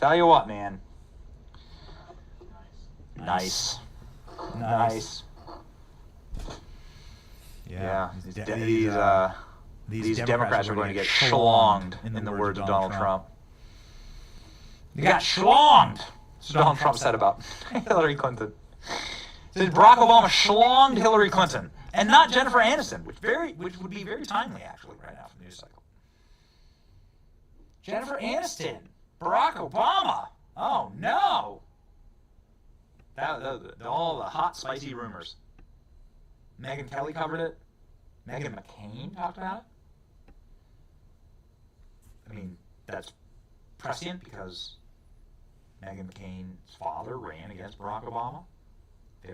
Tell you what, man. Nice. Yeah. These Democrats are going to get schlonged, in the words of Donald Trump. They got schlonged. That's what Donald Trump said about Hillary Clinton. He said Barack Obama schlonged Hillary Clinton, and not Jennifer Aniston, which would be very timely, actually, right now from the news cycle. Jennifer Aniston, Barack Obama. Oh, no. All the hot, spicy rumors. Megyn Kelly covered it. Meghan McCain talked about it. I mean, that's prescient because Meghan McCain's father ran against Barack Obama in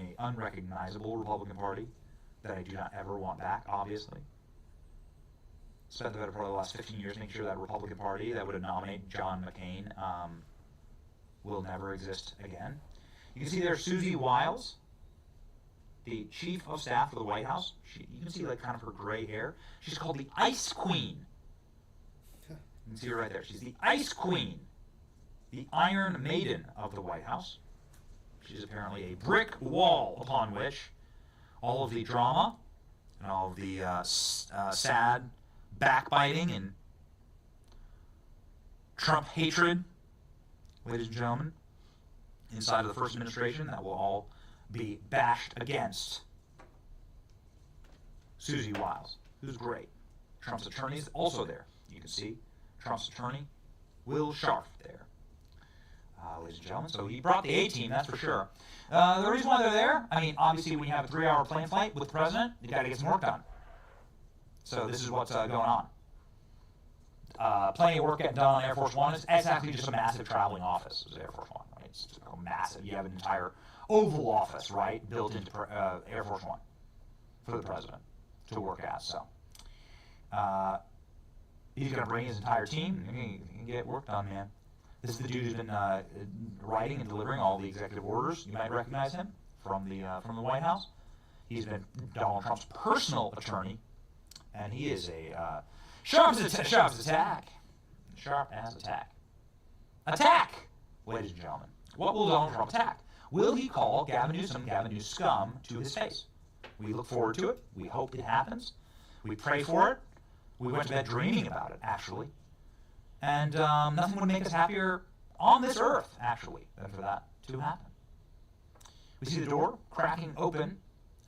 an unrecognizable Republican Party that I do not ever want back, obviously. Spent the better part of the last 15 years making sure that Republican Party that would have nominated John McCain will never exist again. You can see there Susie Wiles, the chief of staff for the White House. You can see like kind of her gray hair. She's called the Ice Queen. You can see her right there. She's the Ice Queen, the Iron Maiden of the White House. She's apparently a brick wall upon which all of the drama and all of the sad backbiting and Trump hatred, ladies and gentlemen, inside of the first administration, that will all be bashed against Susie Wiles, who's great. Trump's attorney is also there. You can see Trump's attorney, Will Scharf, there. Ladies and gentlemen, so he brought the A-team, that's for sure. The reason why they're there, I mean, obviously when you have a 3-hour plane flight with the president, you got to get some work done. So this is what's going on. Plenty of work getting done on Air Force One. It's actually just a massive traveling office, is Air Force One. Right? It's massive. You have an entire Oval Office, right, built into Air Force One for the president to work at. So he's going to bring his entire team and he can get work done, man. This is the dude who's been writing and delivering all the executive orders. You might recognize him from the White House. He's been Donald Trump's personal attorney, and he is a sharp as attack. Sharp as attack. Attack, ladies and gentlemen. What will Donald Trump attack? Will he call Gavin Newsom, Gavin NewScum, to his face? We look forward to it. We hope it happens. We pray for it. We went to bed dreaming about it, actually. And nothing would make us happier on this earth, actually, than for that to happen. We see the door cracking open,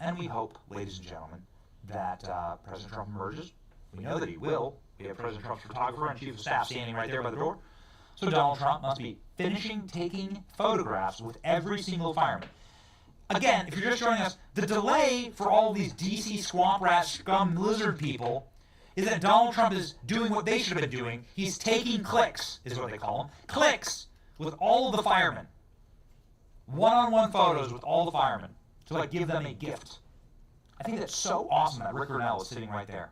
and we hope, ladies and gentlemen, that President Trump emerges. We know that he will. We have President Trump's photographer and chief of staff standing right there by the door. So Donald Trump must be finishing taking photographs with every single fireman. Again, if you're just joining us, the delay for all these DC swamp rat scum lizard people is that Donald Trump is doing what they should have been doing. He's taking clicks, is what they call them. Clicks with all of the firemen. One-on-one photos with all the firemen to like give them a gift. I think that's so awesome that Rick Grenell is sitting right there.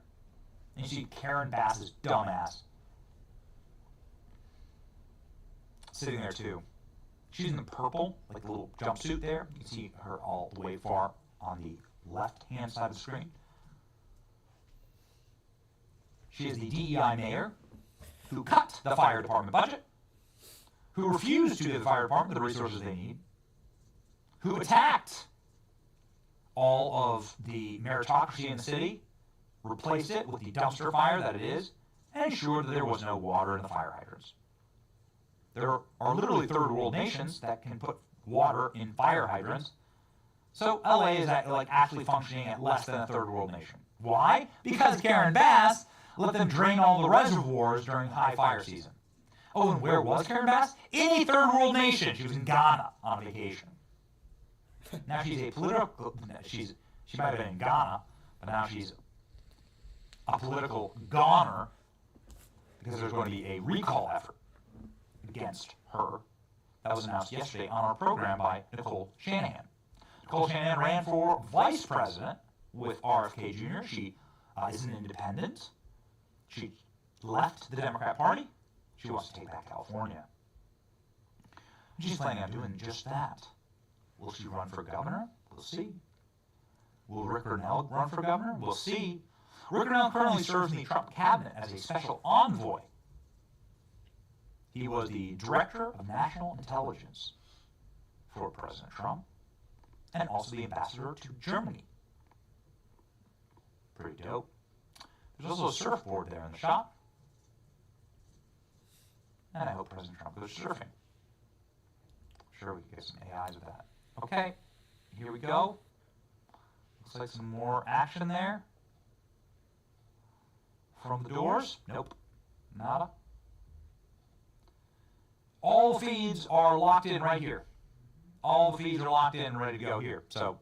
And you see Karen Bass's dumbass sitting there too. She's in the purple, like the little jumpsuit there. You can see her all the way far on the left-hand side of the screen. She is the DEI mayor who cut the fire department budget, who refused to give the fire department the resources they need, who attacked all of the meritocracy in the city, replaced it with the dumpster fire that it is, and ensured that there was no water in the fire hydrants. There are literally third world nations that can put water in fire hydrants. So LA is actually functioning at less than a third world nation. Why? Because Karen Bass let them drain all the reservoirs during high fire season. Oh, and where was Karen Bass? In a third world nation. She was in Ghana on vacation. Now she's a political, she might have been in Ghana, but now she's a political goner because there's going to be a recall effort against her. That was announced yesterday on our program by Nicole Shanahan. Nicole Shanahan ran for vice president with RFK Jr. She is an independent. She left the Democrat Party. She wants to take back California. She's planning on doing just that. Will she run for governor? We'll see. Will Rick Grenell run for governor? We'll see. Rick Grenell currently serves in the Trump cabinet as a special envoy. He was the Director of National Intelligence for President Trump and also the ambassador to Germany. Pretty dope. There's also a surfboard there in the shop. And I hope President Trump goes surfing. Sure, we can get some AIs with that. Okay, here we go. Looks like some more action there. From the doors? Nope. Nada. All feeds are locked in right here. All the feeds are locked in and ready to go here. So,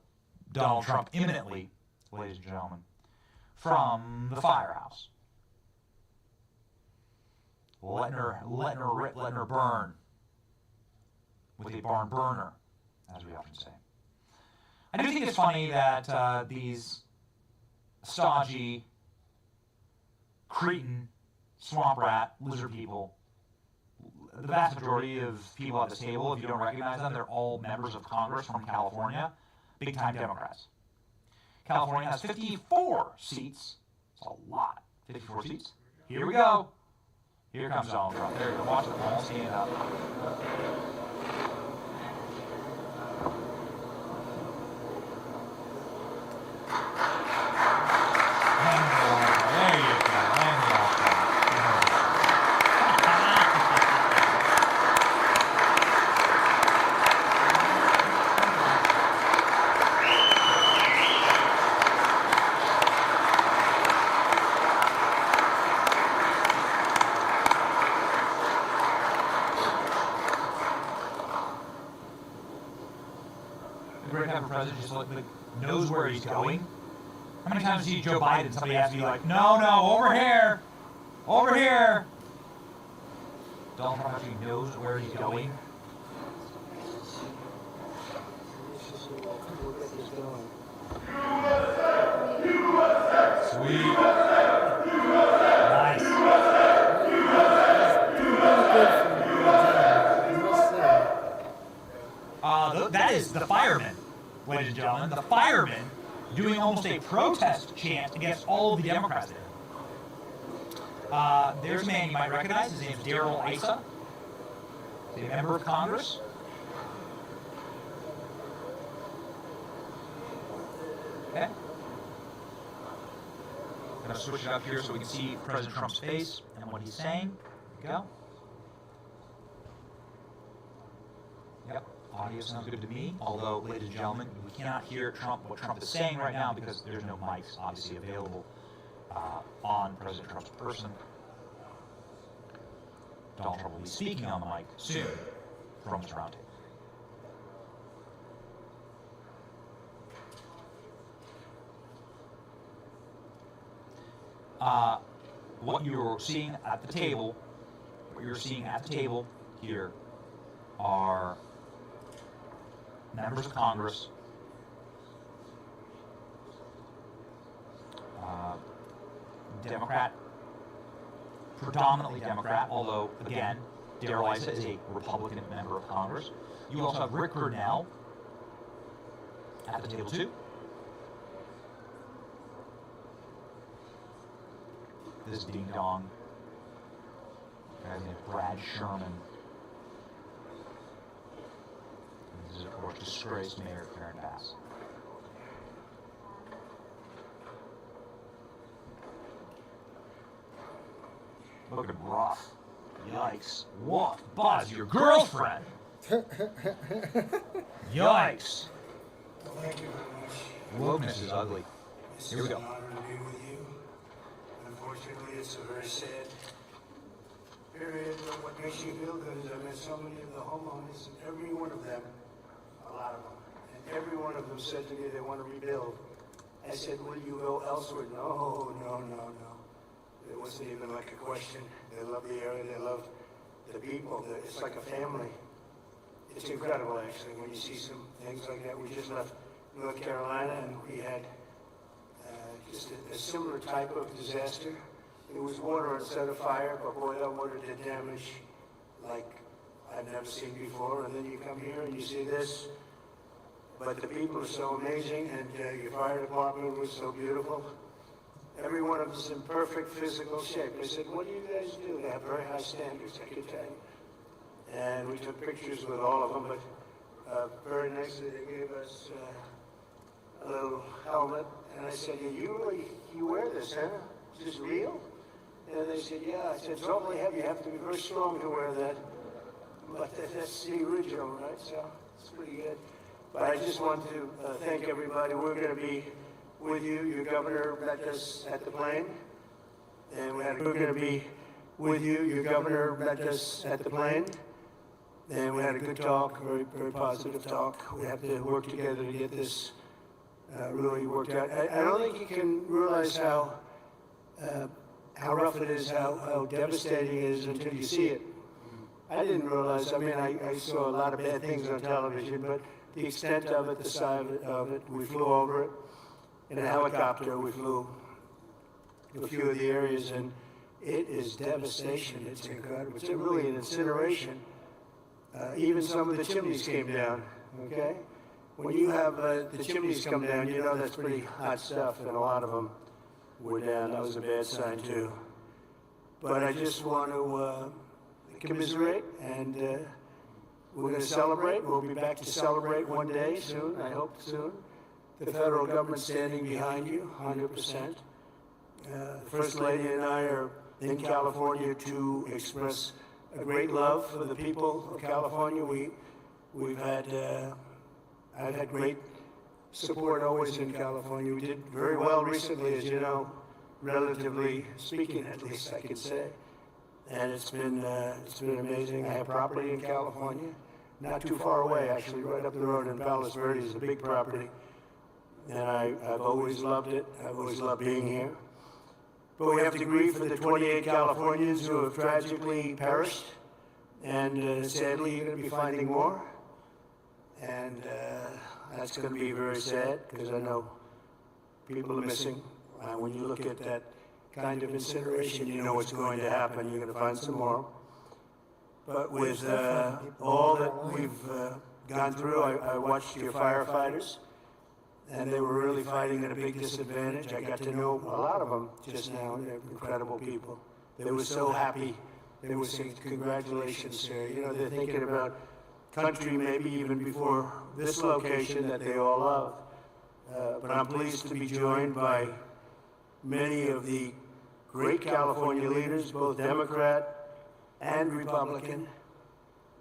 Donald Trump imminently, ladies and gentlemen, from the firehouse. Letting her burn with a barn burner, as we often say. I do think it's funny that these stodgy, cretin, swamp rat, lizard people, the vast majority of people at this table, if you don't recognize them, they're all members of Congress from California, big-time Democrats. California has 54 seats. It's a lot. 54 seats. Here we go. Here comes Donald Trump. There you go. Watch them all stand up. Great to have a president just like knows where he's going. How many times do you see Joe Biden? Somebody has to be like, no, over here, over here. Donald Trump actually knows where he's going. Sweet. Nice. That is the firemen, ladies and gentlemen. The firemen doing almost a protest chant against all of the Democrats there. There's a man you might recognize. His name is Darrell Issa. He's a member of Congress. Okay. I'm going to switch it up here so we can see President Trump's face and what he's saying. There we go. Yep. Audio sounds good to me, although, ladies and gentlemen, we cannot hear what Trump is saying right now because there's no mics obviously available on President Trump's person. Donald Trump will be speaking on the mic soon from his roundtable. What you're seeing at the table, here are members of Congress, Democrat, predominantly Democrat, although, again, Darrell Issa is a Republican member of Congress. You also have Rick Grenell at the table, too. This ding-dong. Guy's named Brad Sherman. This is, of course, disgraced Mayor Karen Bass. Looking rough. Yikes. Woof. Buzz, your girlfriend. Yikes. Thank you very much. Wokeness is ugly. Here we go. It's an honor to be with you. Unfortunately, it's a very sad period, but what makes you feel good is I met so many of the homeowners, and every one of them, a lot of them, and every one of them said to me they want to rebuild. I said, will you go elsewhere? No. It wasn't even like a question. They love the area, they love the people. It's like a family. It's incredible, actually, when you see some things like that. We just left North Carolina, and we had just a similar type of disaster. It was water instead of fire, but boy, that water did damage like I've never seen before. And then you come here and you see this, but the people are so amazing, and your fire department was so beautiful. Every one of us in perfect physical shape. I said, what do you guys do? They have very high standards, I can tell you. and we took pictures with all of them, but very nicely they gave us a little helmet, and I said, you wear this, huh? Is this real? And they said, yeah. I said, it's awfully heavy. You have to be very strong to wear that. But that's the original, right? So it's pretty good. But I just want to thank everybody. We're going to be with you. Your governor met us at the plane. And we're going to be with you. Your governor met us at the plane. And we had a good talk, very, very positive talk. We have to work together to get this really worked out. I don't think you can realize how rough it is, how devastating it is until you see it. I didn't realize, I mean, I saw a lot of bad things on television, but the extent of it, the size of it, we flew over it in a helicopter. We flew to a few of the areas, and it is devastation. It's incredible. It's really an incineration. Even some of the chimneys came down, okay? When you have the chimneys come down, you know that's pretty hot stuff, and a lot of them were down. That was a bad sign, too. But I just want to commiserate, and we're going to celebrate. We'll be back to celebrate one day soon, I hope soon. The federal government's standing behind you, 100%. The First Lady and I are in California to express a great love for the people of California. I've had great support always in California. We did very well recently, as you know, relatively speaking, at least I can say. And it's been amazing. I have property in California, not too far away, actually, right up the road in Palos Verdes is a big property. And I've always loved it. I've always loved being here. But we have to grieve for the 28 Californians who have tragically perished. And sadly, you're going to be finding more. And that's going to be very sad, because I know people are missing. When you look at that kind of incineration, you know what's going to happen. You're going to find some more. But with all that we've gone through, I watched your firefighters, and they were really fighting at a big disadvantage. I got to know a lot of them just now, and they're incredible people. They were so happy. They were saying, congratulations, sir. You know, they're thinking about country maybe even before this location that they all love. But I'm pleased to be joined by many of the great California leaders, both Democrat and Republican.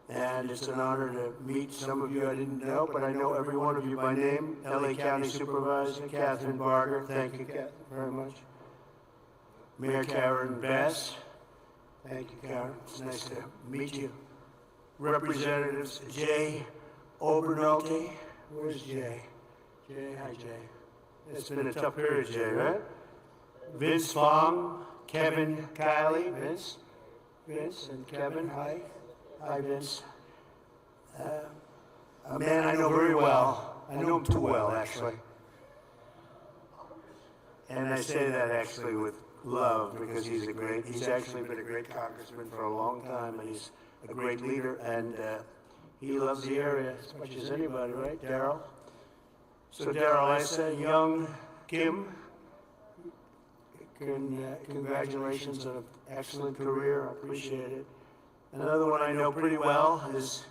And it's an honor to meet some of you I didn't know, but I know every one of you by name. LA County Supervisor Catherine Barger, thank you, Catherine, very much. Mayor Karen Bass, thank you, Karen, it's nice to meet you. Representatives Jay Obernolte, where's Jay? Jay, hi Jay. It's been a tough period, Jay, right? Vince Fong, Kevin Kiley, Vince and Kevin, hi. Hi, Vince. A man I know very well. I know him too well, actually. And I say that actually with love, because he's actually been a great congressman for a long time, and he's a great leader, and he loves the area as much as anybody, right, Daryl? So Daryl, I say, young Kim, congratulations on an excellent career. I appreciate it. Another one I know pretty well is,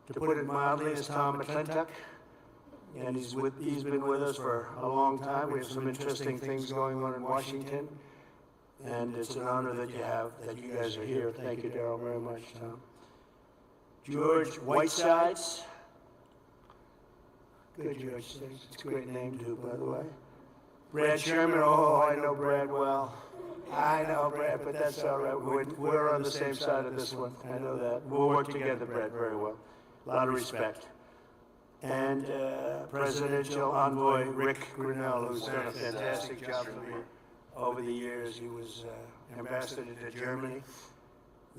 to put it mildly, is Tom McClintock. And he's been with us for a long time. We have some interesting things going on in Washington. And it's an honor that you guys are here. Thank you, Daryl, very much, Tom. George Whitesides. Good, George. It's a great name, too, by the way. Brad Sherman. Oh, I know Brad well. I know, Brad, but that's all right. We're on the same side of this one. I know that. We'll work together, Brad, very well. A lot of respect. And Presidential Envoy Rick Grinnell, who's done a fantastic job for me over the years. He was ambassador to Germany,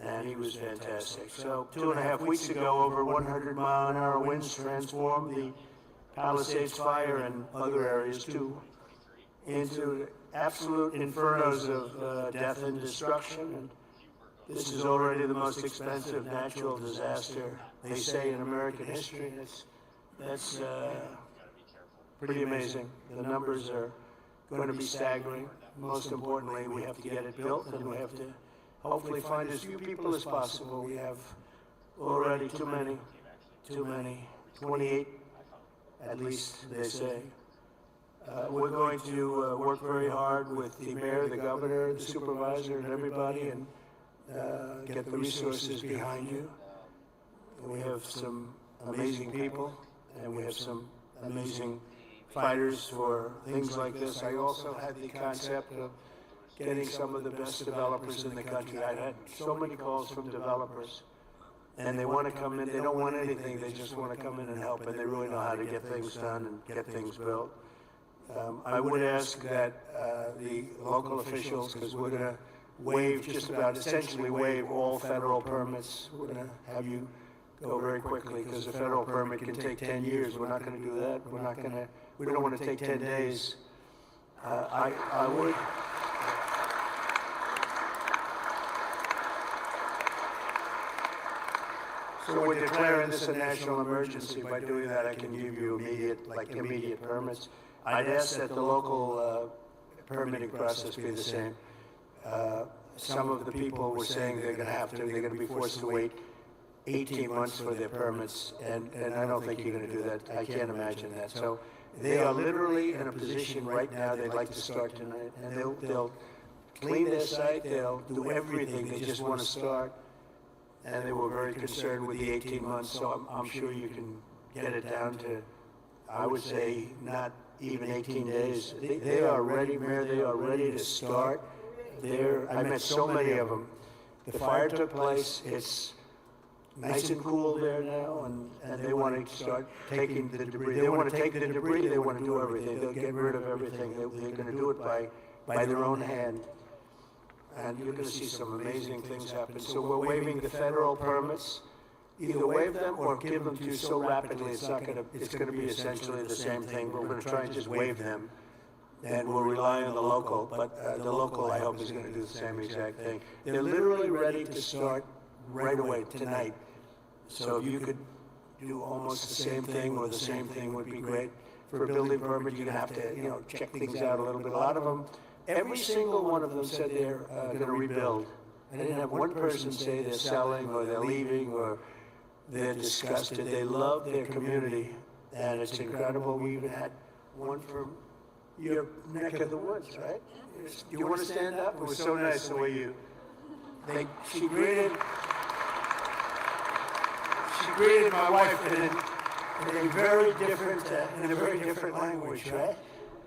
and he was fantastic. So 2.5 weeks ago, over 100-mile-an-hour winds transformed the Palisades fire and other areas, too, into absolute infernos of death and destruction. And this is already the most expensive natural disaster, they say, in American history. That's pretty amazing. The numbers are going to be staggering. Most importantly, we have to get it built, and we have to hopefully find as few people as possible. We have already too many, 28 at least, they say. We're going to work very hard with the mayor, the governor, the supervisor, and everybody, and get the resources behind you. We have some amazing people, and we have some amazing fighters for things like this. I also had the concept of getting some of the best developers in the country. I had so many calls from developers, and they want to come in. They don't want anything. They just want to come in and help, and they really know how to get things done and get things built. I would ask that the local officials, because we're going to waive just about, essentially waive all federal permits. We're going to have you go very quickly, because a federal permit can take 10 years. We're not going to do that. We don't want to take 10 days. I would. So we're declaring this a national emergency. By doing that, I can give you immediate permits. I'd ask that the local permitting process be the same. Some of the people were saying they're going to be forced to wait 18 months for their permits, and I don't think you're going to do that. I can't imagine that. So they are literally in a position right now, they'd like to start tonight, and they'll clean their site, they'll do everything, they just want to start. And they were very concerned with the 18 months, so I'm sure you can get it down to, I would say, not even 18 days. They are ready, Mayor, they are ready to start. I met so many of them. The fire took place, it's nice and cool there now, and they want to start taking the debris. They want to take the debris, they want to do everything. They'll get rid of everything. They're going to do it by their own hand. And you're going to see some amazing things happen. So we're waiving the federal permits. Either waive them or give them to you so rapidly, it's going to be essentially the same thing. But we're going to try and just waive them, and we'll rely on the local. But the local, I hope, is going to do the same exact thing. They're literally ready to start right away tonight. So if you could do almost the same thing or the same thing would be great. For a building permit, you're going to have to, check things out a little bit. A lot of them. Every single one of them said they're going to rebuild. I didn't have one person say they're selling or they're leaving or they're disgusted. They love their community, and it's incredible. We even had one from your neck of the woods, right? Do you want to stand up? It was so nice the way she greeted my wife in a very different language, right?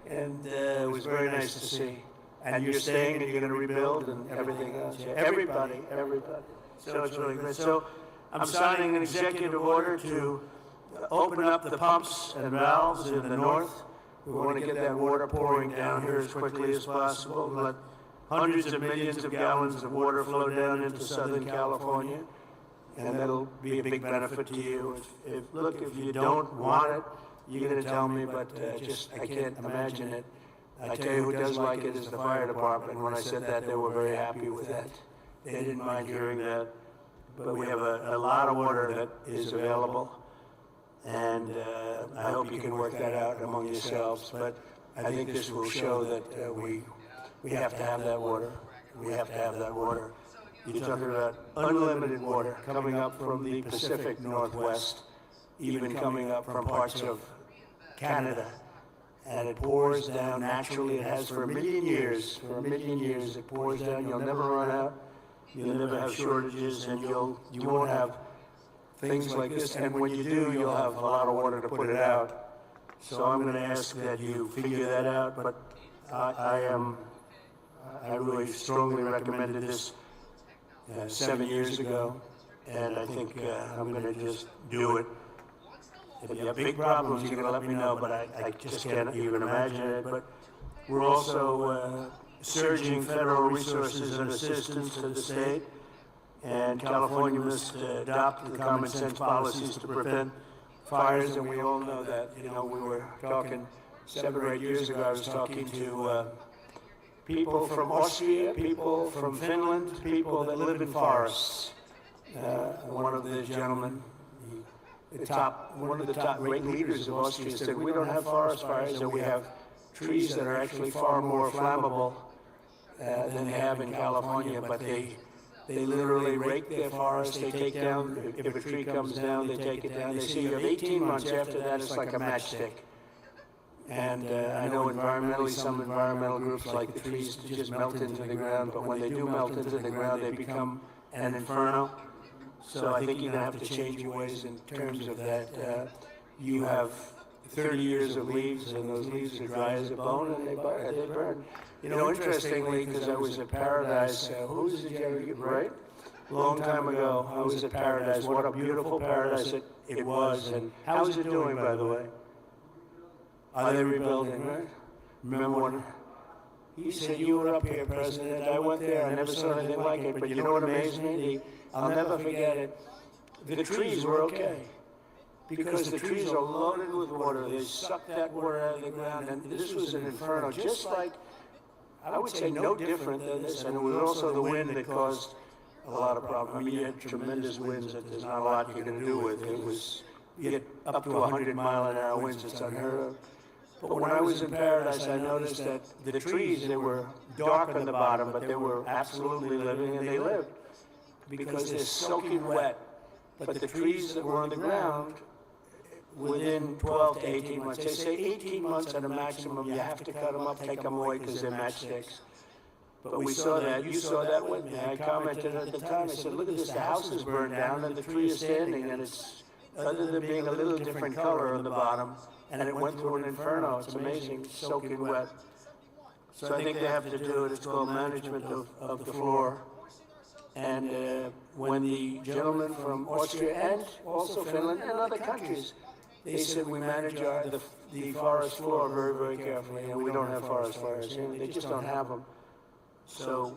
And it was very nice to see. And you're staying and you're going to rebuild and everything else. Yeah. Everybody. So it's really good. So I'm signing an executive order to open up the pumps and valves in the north. We want to get that water pouring down here as quickly as possible. Let hundreds of millions of gallons of water flow down into Southern California. And that'll be a big benefit to you. If you don't want it, you're going to tell me, but I can't imagine it. I tell you who does like it is the fire department. When I said that, they were very happy with that. They didn't mind hearing that. But we have a lot of water that is available, and I hope you can work that out among yourselves. But I think this will show that we have to have that water. We have to have that water. You're talking about unlimited water coming up from the Pacific Northwest, even coming up from parts of Canada. And it pours down naturally. It has for a million years. It pours down. You'll never run out. You'll never have shortages, and you won't have things like this. And when you do, you'll have a lot of water to put it out. So I'm going to ask that you figure that out. But I really strongly recommended this 7 years ago, and I think I'm going to just do it. If you have big problems, you're going to let me know, but I just can't even imagine it. But we're also surging federal resources and assistance to the state, and California must adopt the common sense policies to prevent fires, and we all know that. We were talking 7 or 8 years ago, I was talking to people from Austria, people from Finland, people that live in forests. One of the gentlemen, one of the top great leaders of Austria said, we don't have forest fires, so we have trees that are actually far more flammable than they have in California, but they They literally rake their forest, they take down, if a tree comes down, they take it down. They say you have 18 months, after that it's like a matchstick. And I know environmentally, some environmental groups like the trees to just melt into the ground, but when they do melt into the ground, they become an inferno. So I think you're gonna have to change your ways in terms of that. You have 30 years of leaves, and those leaves are dry as a bone, and they burn. You know, interestingly, because I was at Paradise, who was it, Jerry, right? Long time ago, I was at Paradise. What a beautiful paradise it was. And how is it doing, by the way? Are they rebuilding, right? Remember when he said, you were up here, President. I went there. I never saw anything like it. But you know what amazed me? I'll never forget it. The trees were okay, because the trees are loaded with water. They suck that water out of the ground. And this was an inferno, just like, I would say no different than this. And it was also the wind that caused a lot of problems. I mean, you had tremendous winds that there's not a lot you can do with. It was, you get up to 100-mile-an-hour winds. It's unheard of. But when I was in Paradise, I noticed that the trees, they were dark on the bottom, but they were absolutely living, and they lived because they're soaking wet. But the trees that were on the ground, within 12 to 18 months, they say 18 months at a maximum, you have to cut them up, take them away because they're matchsticks. But we saw that, you saw that with me. I commented at the time, I said, look at this, the house is burned down and the tree is standing, and it's, other than being a little different color on the bottom, and it went through an inferno. It's amazing, soaking wet. So I think they have to do it. It's called management of the floor. And when the gentleman from Austria and also Finland and other countries, they said we manage the forest floor very, very carefully, and we don't have forest fires. They just don't have them. So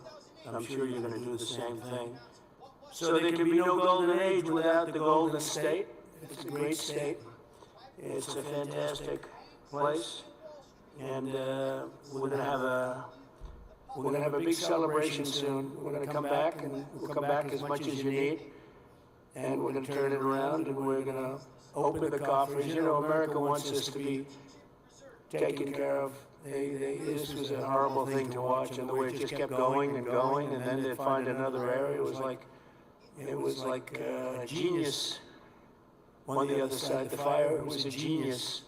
I'm sure you're going to do the same thing. So there can be no golden age without the Golden State. It's a great state. It's a fantastic place, and we're gonna have a big celebration soon. We're gonna come back, and we'll come back as much as you need, and we're gonna turn it around, and we're gonna open the coffers. You know, America wants us to be taken care of. This was a horrible thing to watch, and the way it just kept going and going, and then they'd find another area. It was like genius. On the other side of the fire, it was a genius,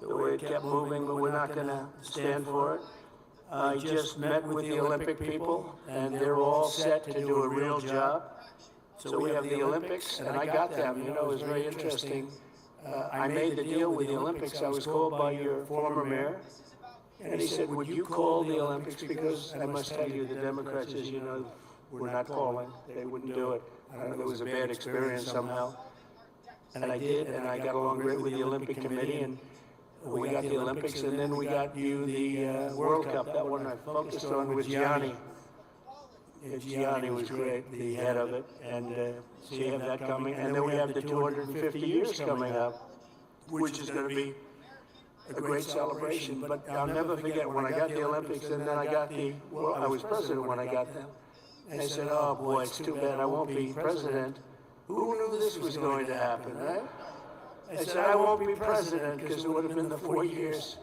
the way it kept moving, but we're not going to stand for it. I just met with the Olympic people, and they're all set to do a real job. So we have the Olympics, and I got them. You know, it was very interesting. I made the deal with the Olympics. I was called by your former mayor, and he said, would you call the Olympics? Because I must tell you, the Democrats, as you know, were not calling. They wouldn't do it. I don't know, it was a bad experience somehow. And I did, and I got along great with the Olympic Committee, and we got the Olympics, and then we got you the World Cup. That one I focused on with Gianni. Gianni was great, the head of it, and so you have that coming. And then we have the 250 years coming up, which is going to be a great celebration. But I'll never forget when I got the Olympics, and then I got I was president when I got them. And I said, oh boy, it's too bad I won't be president. Who knew this was going to happen, right? I said, I won't be president because it would have been the 4 years.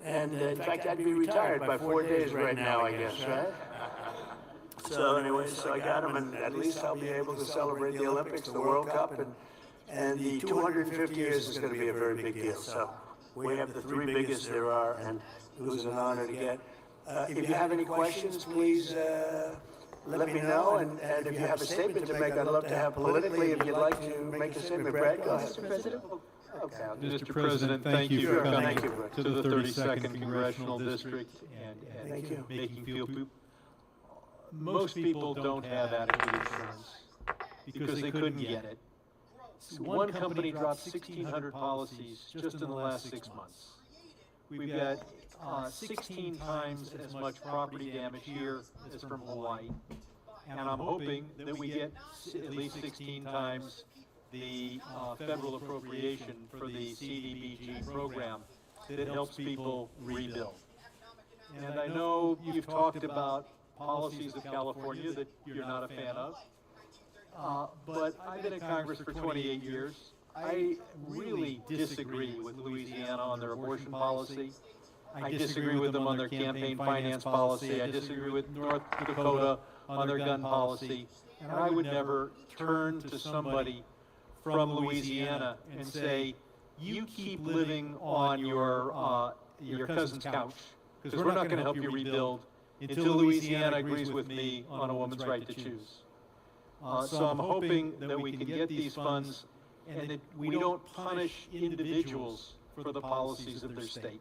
And in fact, I'd be retired by 4 days right now, I guess, right? So anyway, so I got him, and at least I'll be able to celebrate the Olympics, the World Cup, and the 250 years is going to be a very big deal. So we have the three biggest there are, and it was an honor to get. If you have any questions, please let me know, and if you have a statement to make, I'd love to have politically, if you'd like to make a statement. Brad, go ahead. Mr. President? Okay. Mr. President, thank you for coming to the 32nd Congressional District and making feel. Most people don't have adequate insurance because they couldn't get it. One company dropped 1,600 policies just in the last 6 months. We've got 16 times as much property damage here as from Hawaii. And I'm hoping that we get at least 16 times the federal appropriation for the CDBG program that helps people rebuild. And I know you've talked about policies of California that you're not a fan of, but I've been in Congress for 28 years. I really disagree with Louisiana on their abortion policy. I disagree with them on their campaign finance policy. I disagree with North Dakota on their gun policy. And I would never turn to somebody from Louisiana and say, you keep living on your cousin's couch, because we're not going to help you rebuild until Louisiana agrees with me on a woman's right to choose. So I'm hoping that we can get these funds and that we don't punish individuals for the policies of their state.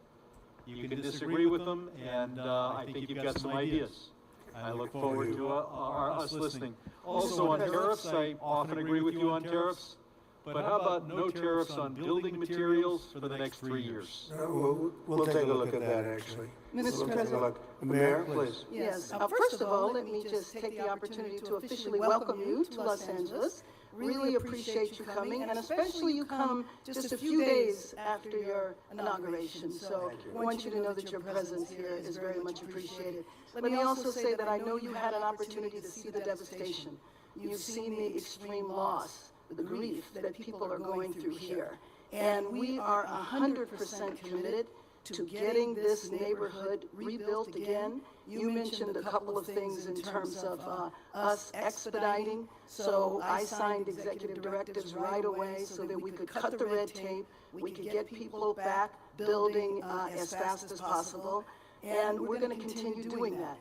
You can disagree with them, and I think you've got some ideas. I look forward to us listening. Also on tariffs, I often agree with you on tariffs, but how about no tariffs on building materials for the next 3 years? We'll take a look at that, actually. Mr. President. Mayor, please. Yes, first of all, let me just take the opportunity to officially welcome you to Los Angeles. Really appreciate you coming, and especially you come just a few days after your inauguration. So I want you to know that your presence here is very much appreciated. Let me also say that I know you had an opportunity to see the devastation. You've seen the extreme loss, the grief that people are going through here. And we are 100% committed to getting this neighborhood rebuilt again. You mentioned a couple of things in terms of us expediting. So I signed executive directives right away so that we could cut the red tape, we could get people back building as fast as possible, and we're going to continue doing that.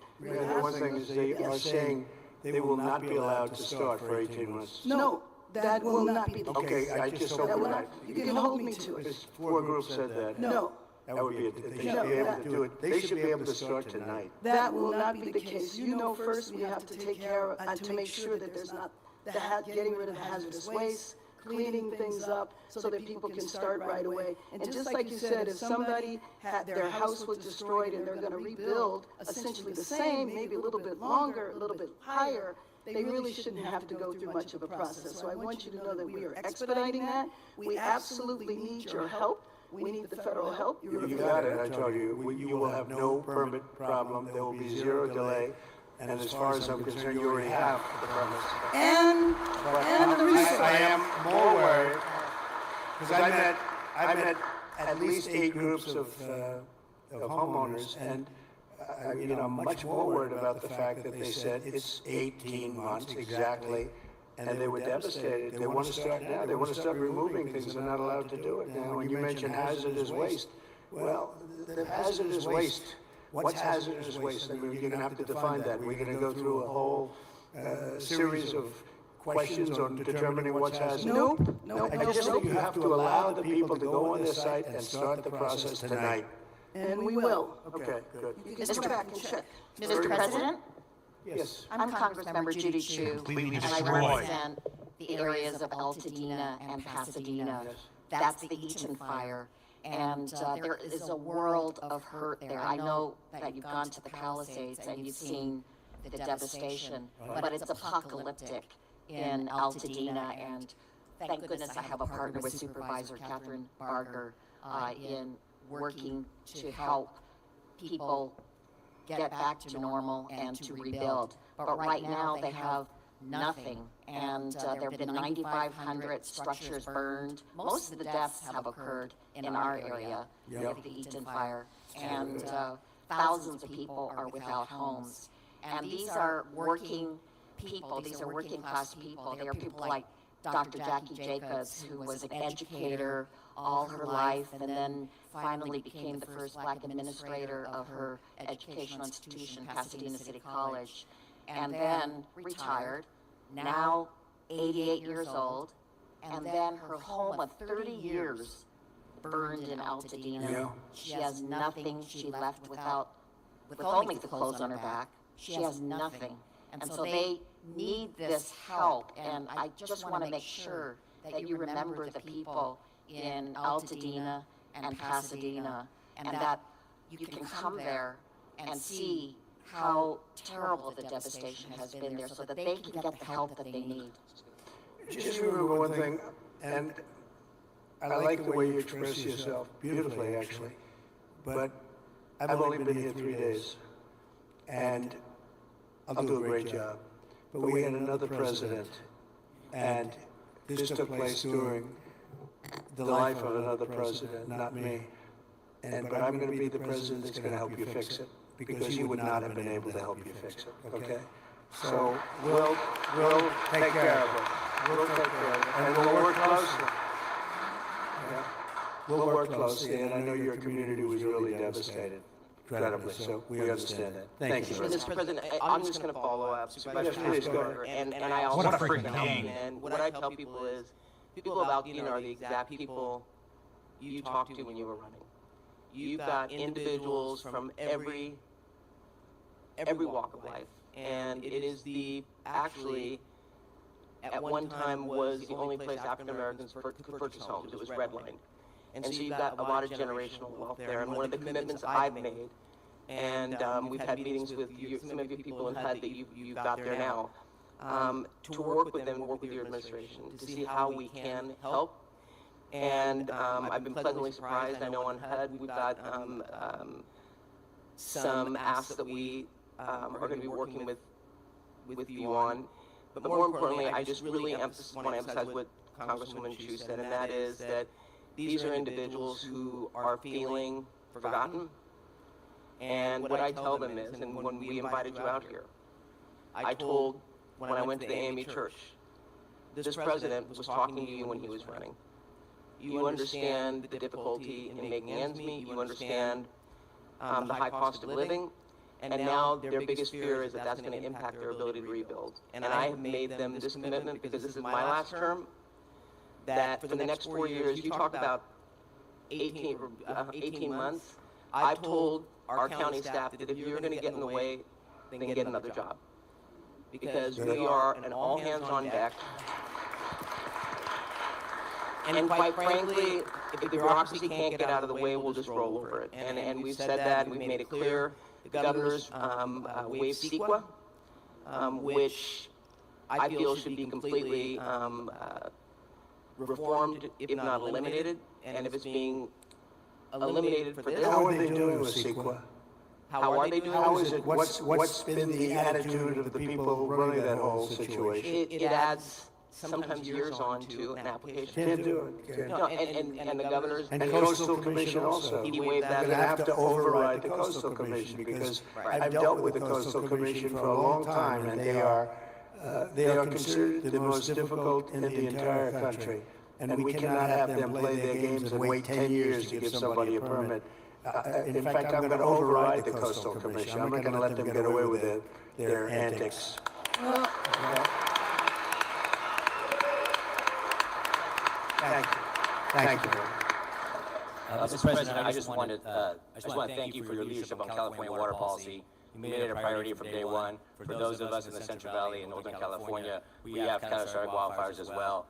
One thing is they are saying they will not be allowed to start for 18 months. No, that will not be the case. Okay, I just That hope will that. not, you can hold me to it. Because 4 groups said that. No, That would be, they should be able to do it. They should be able to start tonight. that will not be the case. You know, first we have to take care of, to make sure that there's not, getting rid of hazardous waste, cleaning things up so that people can start right away. And just like you said, if somebody had, their house was destroyed and they're gonna rebuild essentially the same, maybe a little bit longer, a little bit higher, they really shouldn't have to go through much of a process. So I want you to know that we are expediting that. We absolutely need your help. We need the federal help. You got it, I told you. You will have no permit problem. There will be 0 delay. And as far as I'm concerned, you already have the permits. And the resources. I am more worried, because I met at least 8 groups of homeowners, and I'm much more worried about the fact that they said it's 18 months exactly, and they were devastated. They want to start now. They want to start removing things. They're not allowed to do it now. And you mentioned hazardous waste. Well, the hazardous waste. What's hazardous waste? I mean, you're going to have to define that. We're going to go through a whole series of questions on determining what's hazardous. Nope. I just think you have to allow the people to go on this site and start the process tonight. And we will. Okay, good. You can come back and check. Mr. President, Yes. I'm Congressmember Judy Chu, Completely and I destroyed. represent the areas of Altadena and Pasadena. That's the Eaton fire, and there is a world of hurt there. I know that you've gone to the Palisades and you've seen the devastation, but it's apocalyptic in Altadena, and thank goodness I have a partner with Supervisor Catherine Barger in working to help people get back to normal and to rebuild. But right now, they have nothing, and there have been 9,500 structures burned. Most of the deaths have occurred in our area with the Eaton fire, and thousands of people are without homes. And these are working people, these are working class people. They are people like Dr. Jackie Jacobs, who was an educator all her life, and then finally became the first Black administrator of her educational institution, Pasadena City College, and then retired, now 88 years old, and then her home of 30 years burned in Altadena. Yeah. She has nothing. She left with only the clothes on her back. She has nothing. And so they need this help, and I just want to make sure that you remember the people in Altadena and Pasadena, and that you can come there and see how terrible the devastation has been there so that they can get the help that they need. Just remember one thing, and I like the way you express yourself, beautifully actually, but I've only been here 3 days, and I'll do a great job. But we had another president, and this took place during the life of another president, not me. But I'm going to be the president that's going to help you fix it, because he would not have been able to help you fix it, okay? So we'll take care of it. We'll take care of it, and we'll work closely. Yeah. We'll work closely, and I know your community was really devastated, incredibly, so we understand that. Thank you. Mr. President, I'm just going to follow up Supervisor Please go Hausberger, and I also What a want to freaking help. king. And what I tell people is, people of Altoona are the exact people you talked to when you were running. You've got individuals from every walk of life, and it is actually, at one time was the only place African Americans could purchase homes. It was redlined. And so you've got a lot of generational wealth there. And one of the commitments I've made, and we've had meetings with some of you people in HUD that you've got there now, to work with them, work with your administration, to see how we can help. And I've been pleasantly surprised. I know on HUD we've got some asks that we are going to be working with you on. But more importantly, I just really want to emphasize what Congresswoman Chu said, and that is that these are individuals who are feeling forgotten. And what I tell them is, and when we invited you out here, I told, when I went to the AME church, this president was talking to you when he was running. You understand the difficulty in making ends meet. You understand the high cost of living. And now their biggest fear is that that's going to impact their ability to rebuild. And I have made them this commitment, because this is my last term, that for the next 4 years, you talked about 18 months, I've told our county staff that if you're going to get in the way, then get another job. Because we are an all hands on deck. And quite frankly, if the bureaucracy can't get out of the way, we'll just roll over it. And we've said that, we've made it clear. The governor's waived CEQA, which I feel should be completely reformed, if not eliminated. And if it's being eliminated for this, How are they doing with CEQA? how are they doing? How is it, what's been the attitude of the people running that whole situation? It adds sometimes years on to an application. Can't do it. Can't. No, and the governor's, And Coastal Commission also. he waived You're that. gonna have to override the Coastal Commission, because I've dealt with the Coastal Commission for a long time, and they are considered the most difficult in the entire country. And we cannot have them play their games and wait 10 years to give somebody a permit. In fact, I'm gonna override the Coastal Commission. I'm not gonna let them get away with their antics. Thank you. Thank you. Mr. President, I just want to thank you for your leadership on California water policy. You made it a priority from day one. For those of us in the Central Valley and Northern California, we have catastrophic wildfires as well.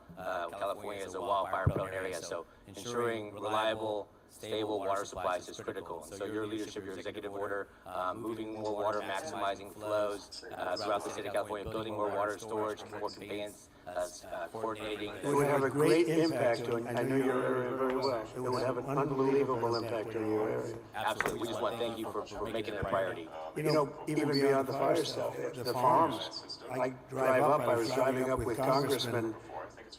California is a wildfire-prone area, so ensuring reliable, stable water supplies is critical. And so your leadership, your executive order, moving more water, maximizing flows throughout the state of California, building more water storage, more conveyance, coordinating. It would have a great impact on, I know your area very well. It would have an unbelievable impact on your area. Absolutely. We just want to thank you for making it a priority. You know, even beyond the fire stuff, the farms. I was driving up with congressmen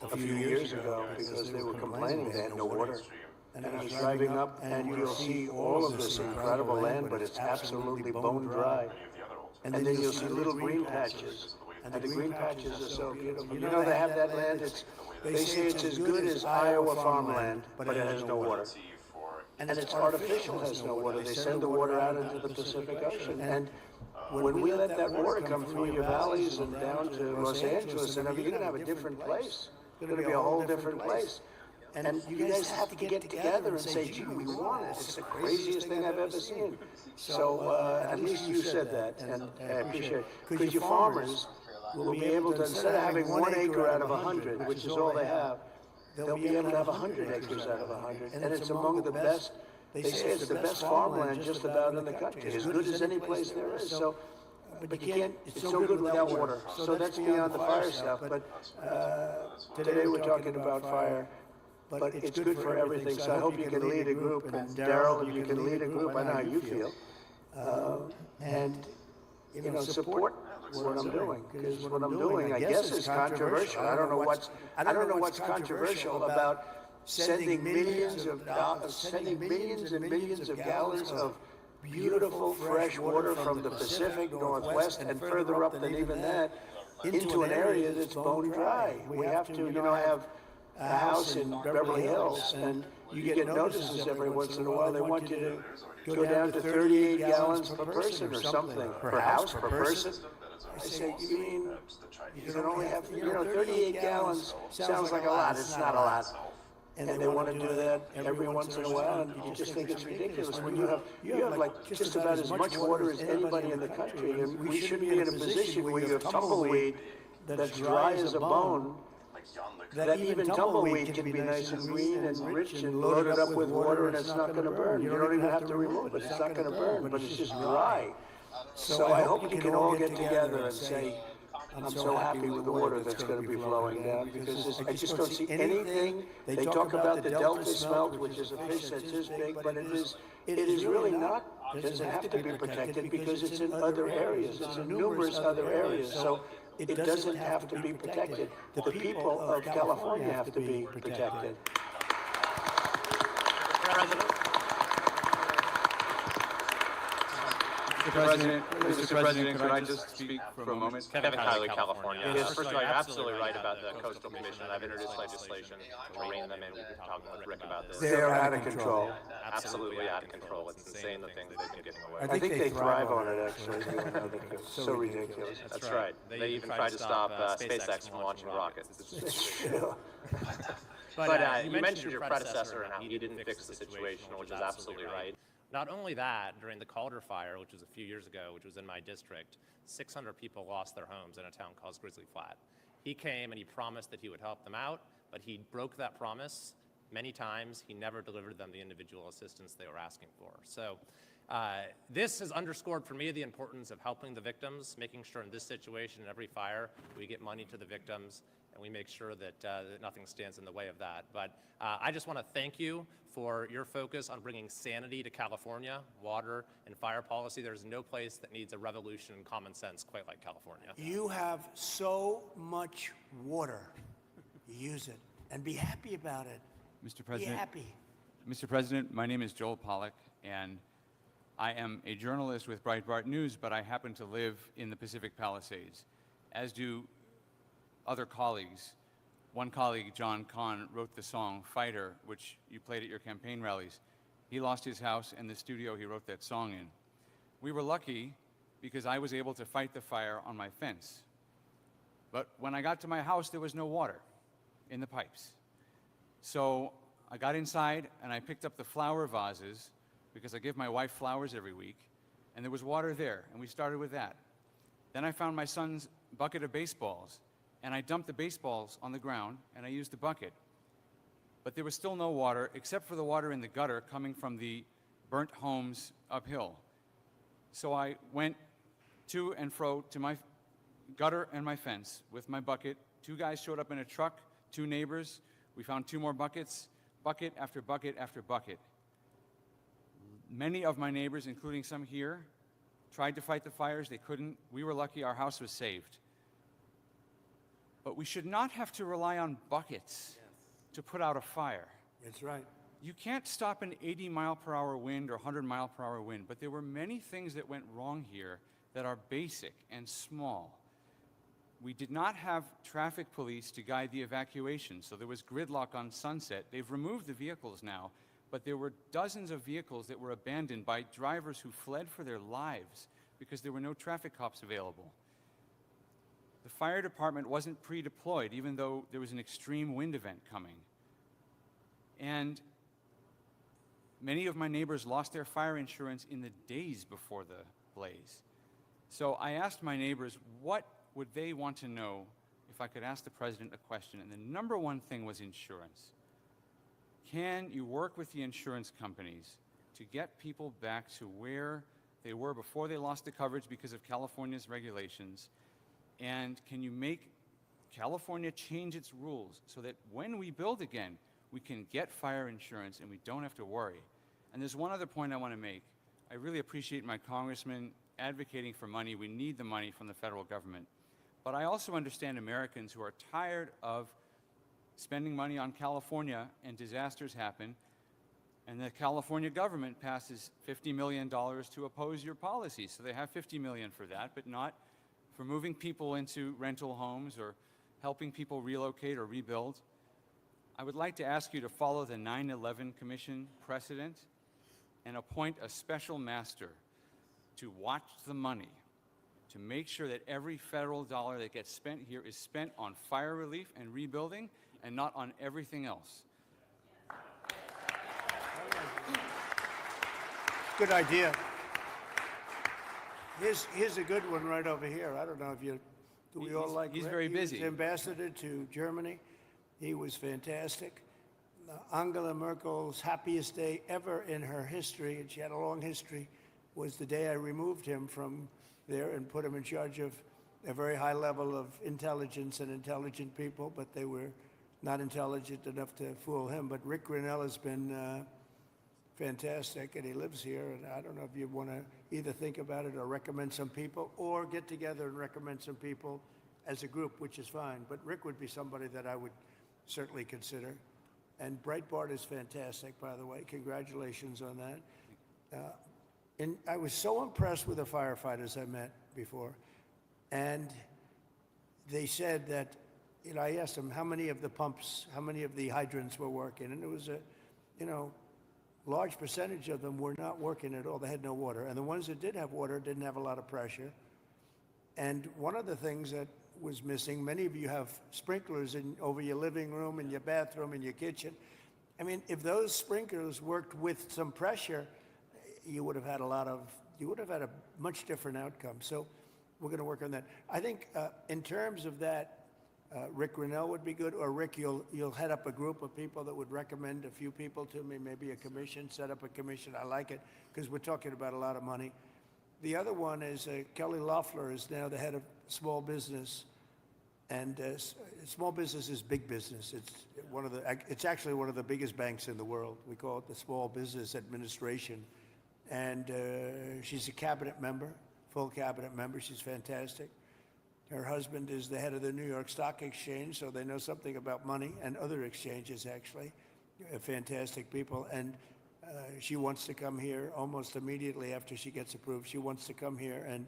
a few years ago because they were complaining they had no water. And I was driving up, and you'll see all of this incredible land, but it's absolutely bone dry. And then you'll see little green patches. And the green patches are so beautiful. You know, they have that land, they say it's as good as Iowa farmland, but it has no water. And it's artificial, has no water. They send the water out into the Pacific Ocean. And when we let that water come through your valleys and down to Los Angeles, and you're gonna have a different place. It's gonna be a whole different place. And you guys have to get together and say, gee, we want it. It's the craziest thing I've ever seen. So at least you said that, and I appreciate it. Because your farmers will be able to, instead of having 1 acre out of 100, which is all they have, they'll be able to have 100 acres out of 100. And it's among the best, they say it's the best farmland just about in the country, as good as any place there is. So, but you can't, it's so good without water. So that's beyond the fire stuff. But today we're talking about fire. But it's good for everything, so I hope you can lead a group, and Darrell, you can lead a group, I know how you feel. And, you know, support what I'm doing, because what I'm doing, I guess, is controversial. I don't know what's controversial about sending millions and millions of gallons of beautiful fresh water from the Pacific Northwest and further up than even that into an area that's bone dry. We have to, have a house in Beverly Hills, and you get notices every once in a while. They want you to go down to 38 gallons per person or something, per house, per person. I say, you mean you can only have, 38 gallons sounds like a lot. It's not a lot. And they want to do that every once in a while, and you just think it's ridiculous when you have like just about as much water as anybody in the country, and we shouldn't be in a position where you have tumbleweed that's dry as a bone, that even tumbleweed can be nice and green and rich and loaded up with water, and it's not going to burn. You don't even have to remove it. It's not going to burn, but it's just dry. So I hope we can all get together and say, I'm so happy with the water that's going to be flowing down, because I just don't see anything. They talk about the Delta smelt, which is a fish that's this big, but it is really not, doesn't have to be protected because it's in other areas. It's in numerous other areas. So it doesn't have to be protected. The people of California have to be protected. Mr. President, could I just speak for a moment? Kevin Kylie, California. Yes. First of all, you're absolutely right about the Coastal Commission. I've introduced legislation to rein them in. We've been talking with Rick about this. They are out of control. Absolutely out of control. It's insane the things they've been getting away I with. think they thrive on it, actually. It's so ridiculous. That's right. They even tried to stop SpaceX from launching rockets. It's true. But you mentioned your predecessor and how he didn't fix the situation, which is absolutely right. Not only that, during the Calder fire, which was a few years ago, which was in my district, 600 people lost their homes in a town called Grizzly Flat. He came and he promised that he would help them out, but he broke that promise many times. He never delivered them the individual assistance they were asking for. So this has underscored for me the importance of helping the victims, making sure in this situation, in every fire, we get money to the victims, and we make sure that, that nothing stands in the way of that. But I just want to thank you for your focus on bringing sanity to California, water and fire policy. There's no place that needs a revolution in common sense quite like California. You have so much water. Use it and be happy about it. Mr. President, Be happy. Mr. President, my name is Joel Pollack, and I am a journalist with Breitbart News, but I happen to live in the Pacific Palisades, as do other colleagues. One colleague, John Kahn, wrote the song Fighter, which you played at your campaign rallies. He lost his house and the studio he wrote that song in. We were lucky because I was able to fight the fire on my fence. But when I got to my house, there was no water in the pipes. So I got inside and I picked up the flower vases, because I give my wife flowers every week, and there was water there, and we started with that. Then I found my son's bucket of baseballs, and I dumped the baseballs on the ground, and I used the bucket. But there was still no water, except for the water in the gutter coming from the burnt homes uphill. So I went to and fro to my gutter and my fence with my bucket. 2 guys showed up in a truck, 2 neighbors. We found 2 more buckets, bucket after bucket after bucket. Many of my neighbors, including some here, tried to fight the fires. They couldn't. We were lucky our house was saved. But we should not have to rely on buckets to put out a fire. That's right. You can't stop an 80-mile-per-hour wind or 100-mile-per-hour wind, but there were many things that went wrong here that are basic and small. We did not have traffic police to guide the evacuation, so there was gridlock on Sunset. They've removed the vehicles now, but there were dozens of vehicles that were abandoned by drivers who fled for their lives because there were no traffic cops available. The fire department wasn't pre-deployed, even though there was an extreme wind event coming. And many of my neighbors lost their fire insurance in the days before the blaze. So I asked my neighbors what would they want to know if I could ask the president a question, and the number one thing was insurance. Can you work with the insurance companies to get people back to where they were before they lost the coverage because of California's regulations? And can you make California change its rules so that when we build again, we can get fire insurance and we don't have to worry? And there's one other point I want to make. I really appreciate my congressman advocating for money. We need the money from the federal government. But I also understand Americans who are tired of spending money on California and disasters happen. And the California government passes $50 million to oppose your policies. So they have $50 million for that, but not for moving people into rental homes or helping people relocate or rebuild. I would like to ask you to follow the 9/11 Commission precedent and appoint a special master to watch the money, to make sure that every federal dollar that gets spent here is spent on fire relief and rebuilding and not on everything else. Good idea. Here's a good one right over here. I don't know if you, do we all like He's Rick? very He was busy. ambassador to Germany. He was fantastic. Angela Merkel's happiest day ever in her history, and she had a long history, was the day I removed him from there and put him in charge of a very high level of intelligence and intelligent people, but they were not intelligent enough to fool him. But Rick Grinnell has been fantastic, and he lives here, and I don't know if you want to either think about it or recommend some people, or get together and recommend some people as a group, which is fine. But Rick would be somebody that I would certainly consider. And Breitbart is fantastic, by the way. Congratulations on that. And I was so impressed with the firefighters I met before, and they said that, you know, I asked them how many of the pumps, how many of the hydrants were working, and it was a, you know, large percentage of them were not working at all. They had no water. And the ones that did have water didn't have a lot of pressure. And one of the things that was missing, many of you have sprinklers over your living room and your bathroom and your kitchen. I mean, if those sprinklers worked with some pressure, you would have had a much different outcome. So we're going to work on that. I think in terms of that, Rick Grinnell would be good, or Rick, you'll head up a group of people that would recommend a few people to me, maybe a commission, set up a commission. I like it, because we're talking about a lot of money. The other one is Kelly Loeffler is now the head of small business, and small business is big business. It's actually one of the biggest banks in the world. We call it the Small Business Administration, and she's a cabinet member, full cabinet member. She's fantastic. Her husband is the head of the New York Stock Exchange, so they know something about money, and other exchanges, actually. Fantastic people. And she wants to come here almost immediately after she gets approved. She wants to come here and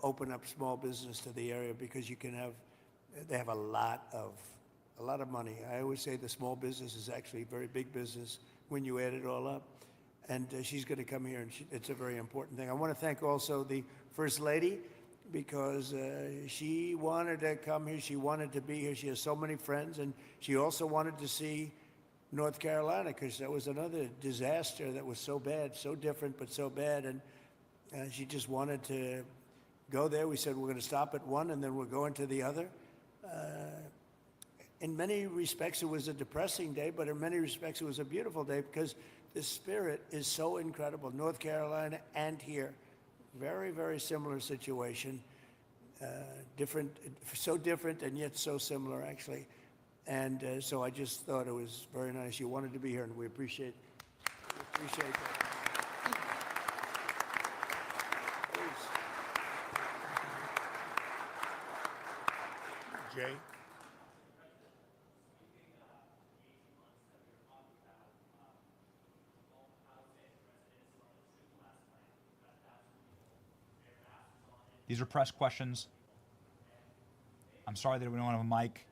open up small business to the area, because they have a lot of money. I always say the small business is actually very big business when you add it all up. And she's going to come here, and it's a very important thing. I want to thank also the First Lady, because she wanted to come here. She wanted to be here. She has so many friends, and she also wanted to see North Carolina, because that was another disaster that was so bad, so different, but so bad. And she just wanted to go there. We said we're going to stop at one, and then we're going to the other. In many respects, it was a depressing day, but in many respects, it was a beautiful day, because the spirit is so incredible. North Carolina and here. Very, very similar situation. Different, so different and yet so similar, actually. And so I just thought it was very nice. You wanted to be here, and we appreciate that. Please. Jay? These are press questions. I'm sorry that we don't have a mic.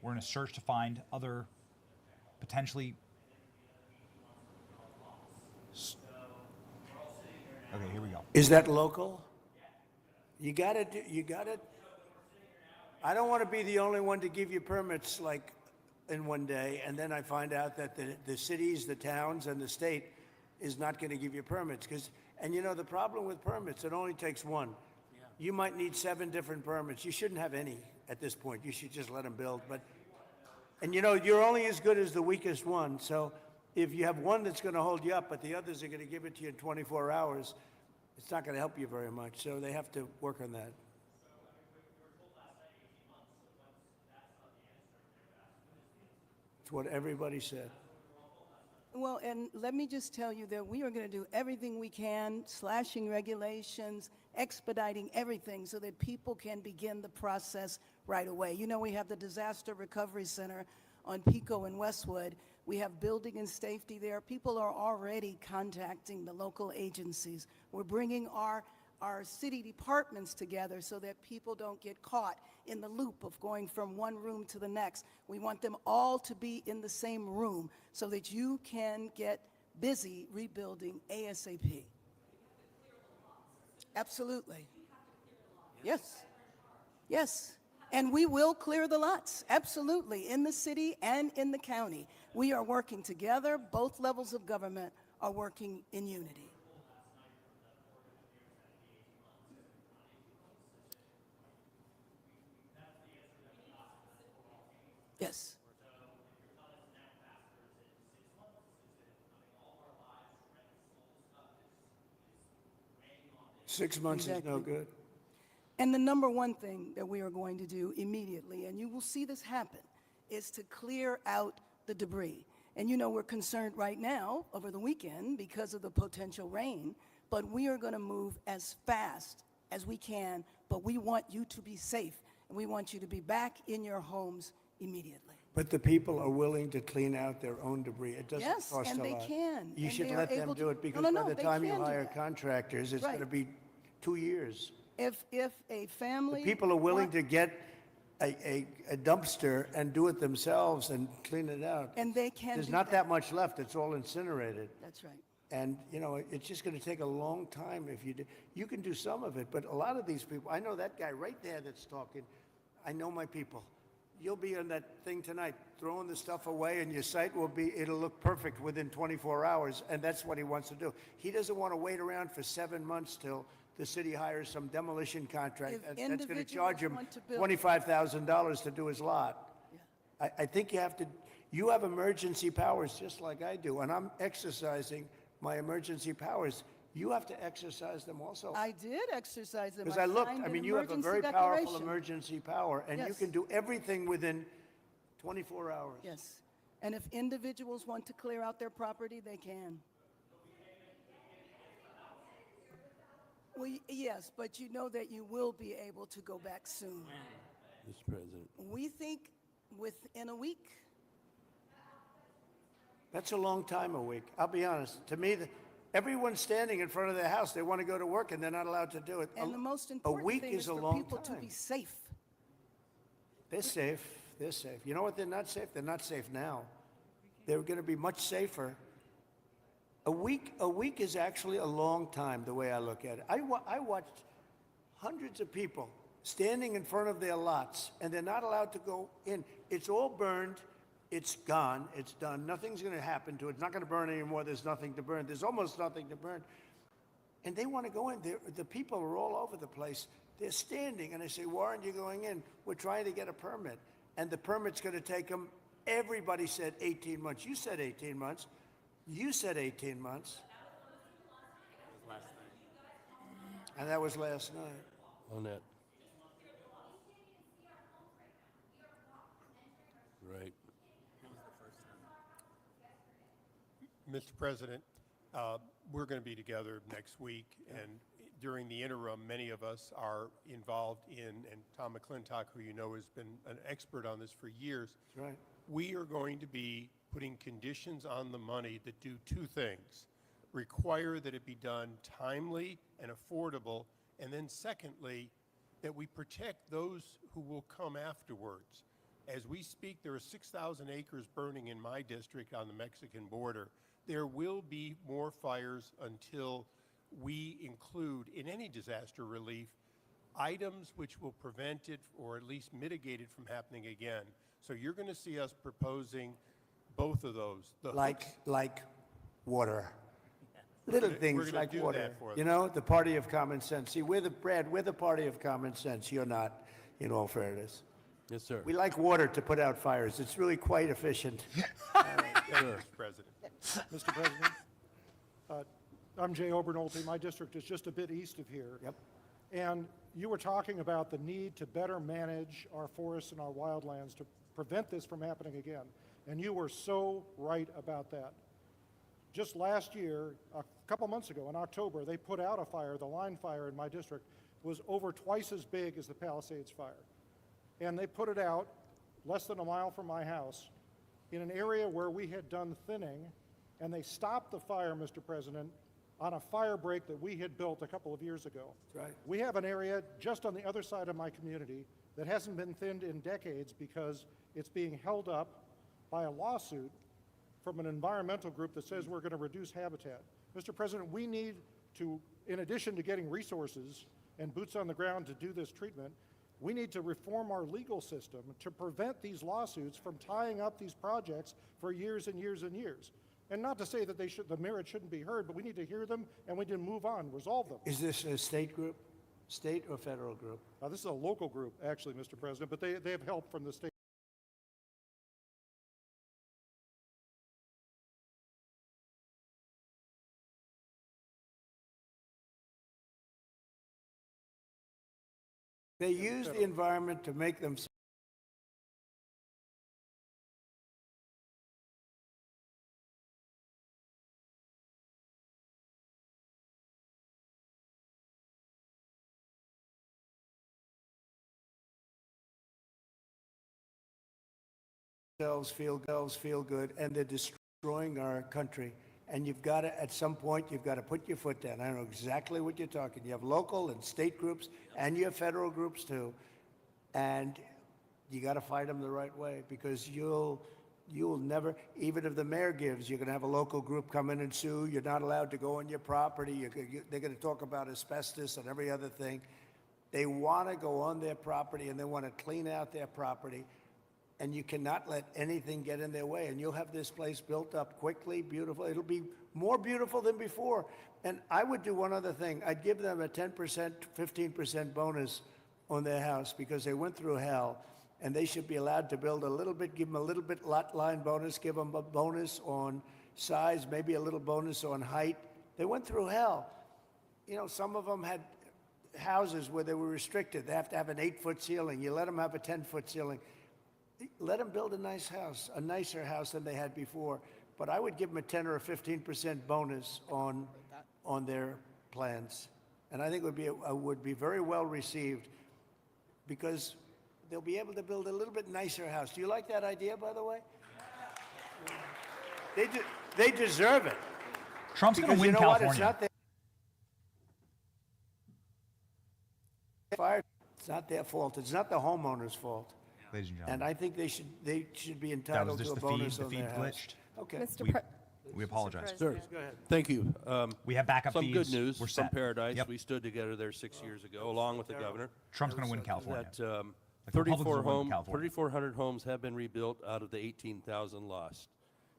We're in a search to find other potentially. Okay, here we go. Is that local? You got it. I don't want to be the only one to give you permits like in one day, and then I find out that the cities, the towns, and the state is not going to give you permits. And you know, the problem with permits, it only takes one. You might need 7 different permits. You shouldn't have any at this point. You should just let them build. And you know, you're only as good as the weakest one. So if you have one that's going to hold you up, but the others are going to give it to you in 24 hours, it's not going to help you very much. So they have to work on that. It's what everybody said. Well, and let me just tell you that we are going to do everything we can, slashing regulations, expediting everything so that people can begin the process right away. You know, we have the Disaster Recovery Center on Pico and Westwood. We have building and safety there. People are already contacting the local agencies. We're bringing our city departments together so that people don't get caught in the loop of going from one room to the next. We want them all to be in the same room so that you can get busy rebuilding ASAP. Absolutely. Yes. Yes. And we will clear the lots, absolutely, in the city and in the county. We are working together. Both levels of government are working in unity. Yes. 6 months is no Exactly. good. And the number one thing that we are going to do immediately, and you will see this happen, is to clear out the debris. And you know we're concerned right now over the weekend because of the potential rain, but we are going to move as fast as we can, but we want you to be safe, and we want you to be back in your homes immediately. But the people are willing to clean out their own debris. It doesn't Yes, cost a lot. and they can, You and should they are let them able do to- it because No, by the they time you can do hire that. contractors, it's Right. going to be 2 years. If a family... People are willing want- to get a dumpster and do it themselves and clean it out. And they can There's do not that much left. It's all incinerated. That's right. And, you know, it's just going to take a long time if you do. You can do some of it, but a lot of these people, I know that guy right there that's talking. I know my people. You'll be on that thing tonight, throwing the stuff away, and your site it'll look perfect within 24 hours, and that's what he wants to do. He doesn't want to wait around for 7 months till the city hires some demolition contract If that's going to individuals charge him want to build- $25,000 to do his lot. I think you have emergency powers just like I do, and I'm exercising my emergency powers. You have to exercise them also. I did exercise them. Because I looked, signed I an mean, you have a emergency very powerful declaration. emergency power, and you Yes. can do everything within 24 hours. Yes. And if individuals want to clear out their property, they can. Well, yes, but you know that you will be able to go back soon. Mr. President. We think within a week. That's a long time, a week. I'll be honest. To me, everyone's standing in front of their house. They want to go to work, and they're not allowed to do it. And the most a important week thing is is a for long people to time. be safe. They're safe. They're safe. You know what? They're not safe. They're not safe now. They're going to be much safer. A week is actually a long time, the way I look at it. I watched hundreds of people standing in front of their lots, and they're not allowed to go in. It's all burned. It's gone. It's done. Nothing's going to happen to it. It's not going to burn anymore. There's nothing to burn. There's almost nothing to burn. And they want to go in. The people are all over the place. They're standing, and I say, why aren't you going in? We're trying to get a permit. And the permit's going to take them, everybody said 18 months. You said 18 months. You said 18 months. And that was last night. On that. Right. Mr. President, we're going to be together next week, and during the interim, many of us are involved in, and Tom McClintock, who you know has been an expert on this for years, That's right. we are going to be putting conditions on the money that do two things. Require that it be done timely and affordable, and then secondly, that we protect those who will come afterwards. As we speak, there are 6,000 acres burning in my district on the Mexican border. There will be more fires until we include in any disaster relief items which will prevent it or at least mitigate it from happening again. So you're going to see us proposing both of those. The hooks- Like water. Little we're things gonna like do water. that for You them. know, the party of common sense. See, we're the party of common sense. You're not, in all fairness. Yes, sir. We like water to put out fires. It's really quite efficient. Thank you, Mr. President. Mr. President, I'm Jay Obernolte. My district is just a bit east of here. Yep. And you were talking about the need to better manage our forests and our wildlands to prevent this from happening again. And you were so right about that. Just last year, a couple months ago in October, they put out a fire. The line fire in my district was over twice as big as the Palisades fire. And they put it out less than a mile from my house. in an area where we had done thinning, and they stopped the fire, Mr. President, on a fire break that we had built a couple of years ago. That's right. We have an area just on the other side of my community that hasn't been thinned in decades because it's being held up by a lawsuit from an environmental group that says we're going to reduce habitat. Mr. President, we need to, in addition to getting resources and boots on the ground to do this treatment, we need to reform our legal system to prevent these lawsuits from tying up these projects for years and years and years. And not to say that the merit shouldn't be heard, but we need to hear them and we need to move on, resolve them. Is this a state group? State or federal group? This is a local group, actually, Mr. President, but they have help from the state. They use the environment to make them themselves feel good, and they're destroying our country. And you've got to, at some point, you've got to put your foot down. I know exactly what you're talking. You have local and state groups, and you have federal groups too. And you got to fight them the right way, because you'll never, even if the mayor gives, you're going to have a local group come in and sue. You're not allowed to go on your property. They're going to talk about asbestos and every other thing. They want to go on their property, and they want to clean out their property. And you cannot let anything get in their way. And you'll have this place built up quickly, beautiful. It'll be more beautiful than before. And I would do one other thing. I'd give them a 10%, 15% bonus on their house, because they went through hell. And they should be allowed to build a little bit, give them a little bit lot line bonus, give them a bonus on size, maybe a little bonus on height. They went through hell. You know, some of them had houses where they were restricted. They have to have an 8-foot ceiling. You let them have a 10-foot ceiling. Let them build a nice house, a nicer house than they had before. But I would give them a 10 or a 15% bonus on their plans. And I think it would be very well received, because they'll be able to build a little bit nicer house. Do you like that idea, by the way? They deserve it. Trump's going to win California. It's not it's not their fault. It's not the homeowner's fault. Ladies and gentlemen. And I think they should be entitled to a bonus on their house. Glitched. Okay. We apologize. Sir, Go ahead. thank you. We have backup Some fees. good news We're from set. Paradise. Yep. We stood together there 6 years ago, along with the governor. Trump's going to win California. That Like Republicans will win California. 3,400 homes have been rebuilt out of the 18,000 lost,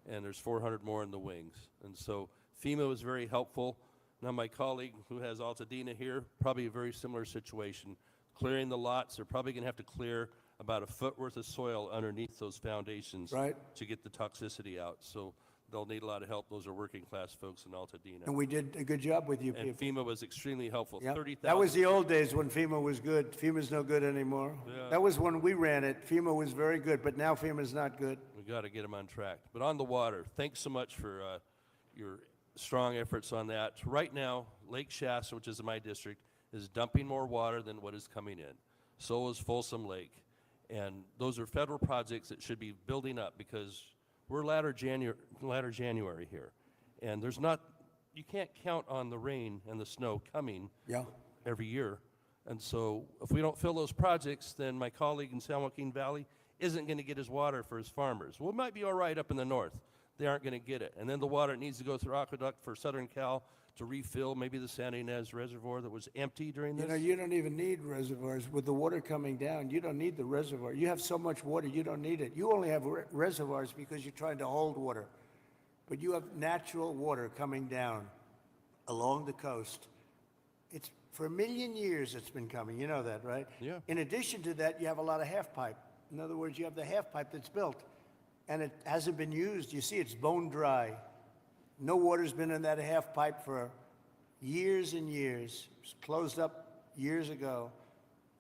and there's 400 more in the wings. And so FEMA was very helpful. Now my colleague who has Altadena here, probably a very similar situation. Clearing the lots, they're probably going to have to clear about a foot worth of soil underneath those foundations to get the toxicity out. So they'll need a lot of help. Those are working class folks in Altadena. And we did a good job with you And people. FEMA was extremely helpful. Yep. 30,000. That was the old days when FEMA was good. FEMA's no good anymore. Yeah. That was when we ran it. FEMA was very good, but now FEMA's not good. We got to get them on track. But on the water, thanks so much for your strong efforts on that. Right now, Lake Shasta, which is in my district, is dumping more water than what is coming in. So is Folsom Lake. And those are federal projects that should be building up, because we're latter January here. And there's not, you can't count on the rain and the snow coming every year. And so if we don't fill those projects, then my colleague in San Joaquin Valley isn't going to get his water for his farmers. Well, it might be all right up in the north. They aren't going to get it. And then the water needs to go through aqueduct for Southern Cal to refill maybe the Santa Ynez Reservoir that was empty during this. You know, you don't even need reservoirs. With the water coming down, you don't need the reservoir. You have so much water, you don't need it. You only have reservoirs because you're trying to hold water. But you have natural water coming down along the coast. It's for 1 million years it's been coming. You know that, right? Yeah. In addition to that, you have a lot of half pipe. In other words, you have the half pipe that's built, and it hasn't been used. You see, it's bone dry. No water's been in that half pipe for years and years. It was closed up years ago.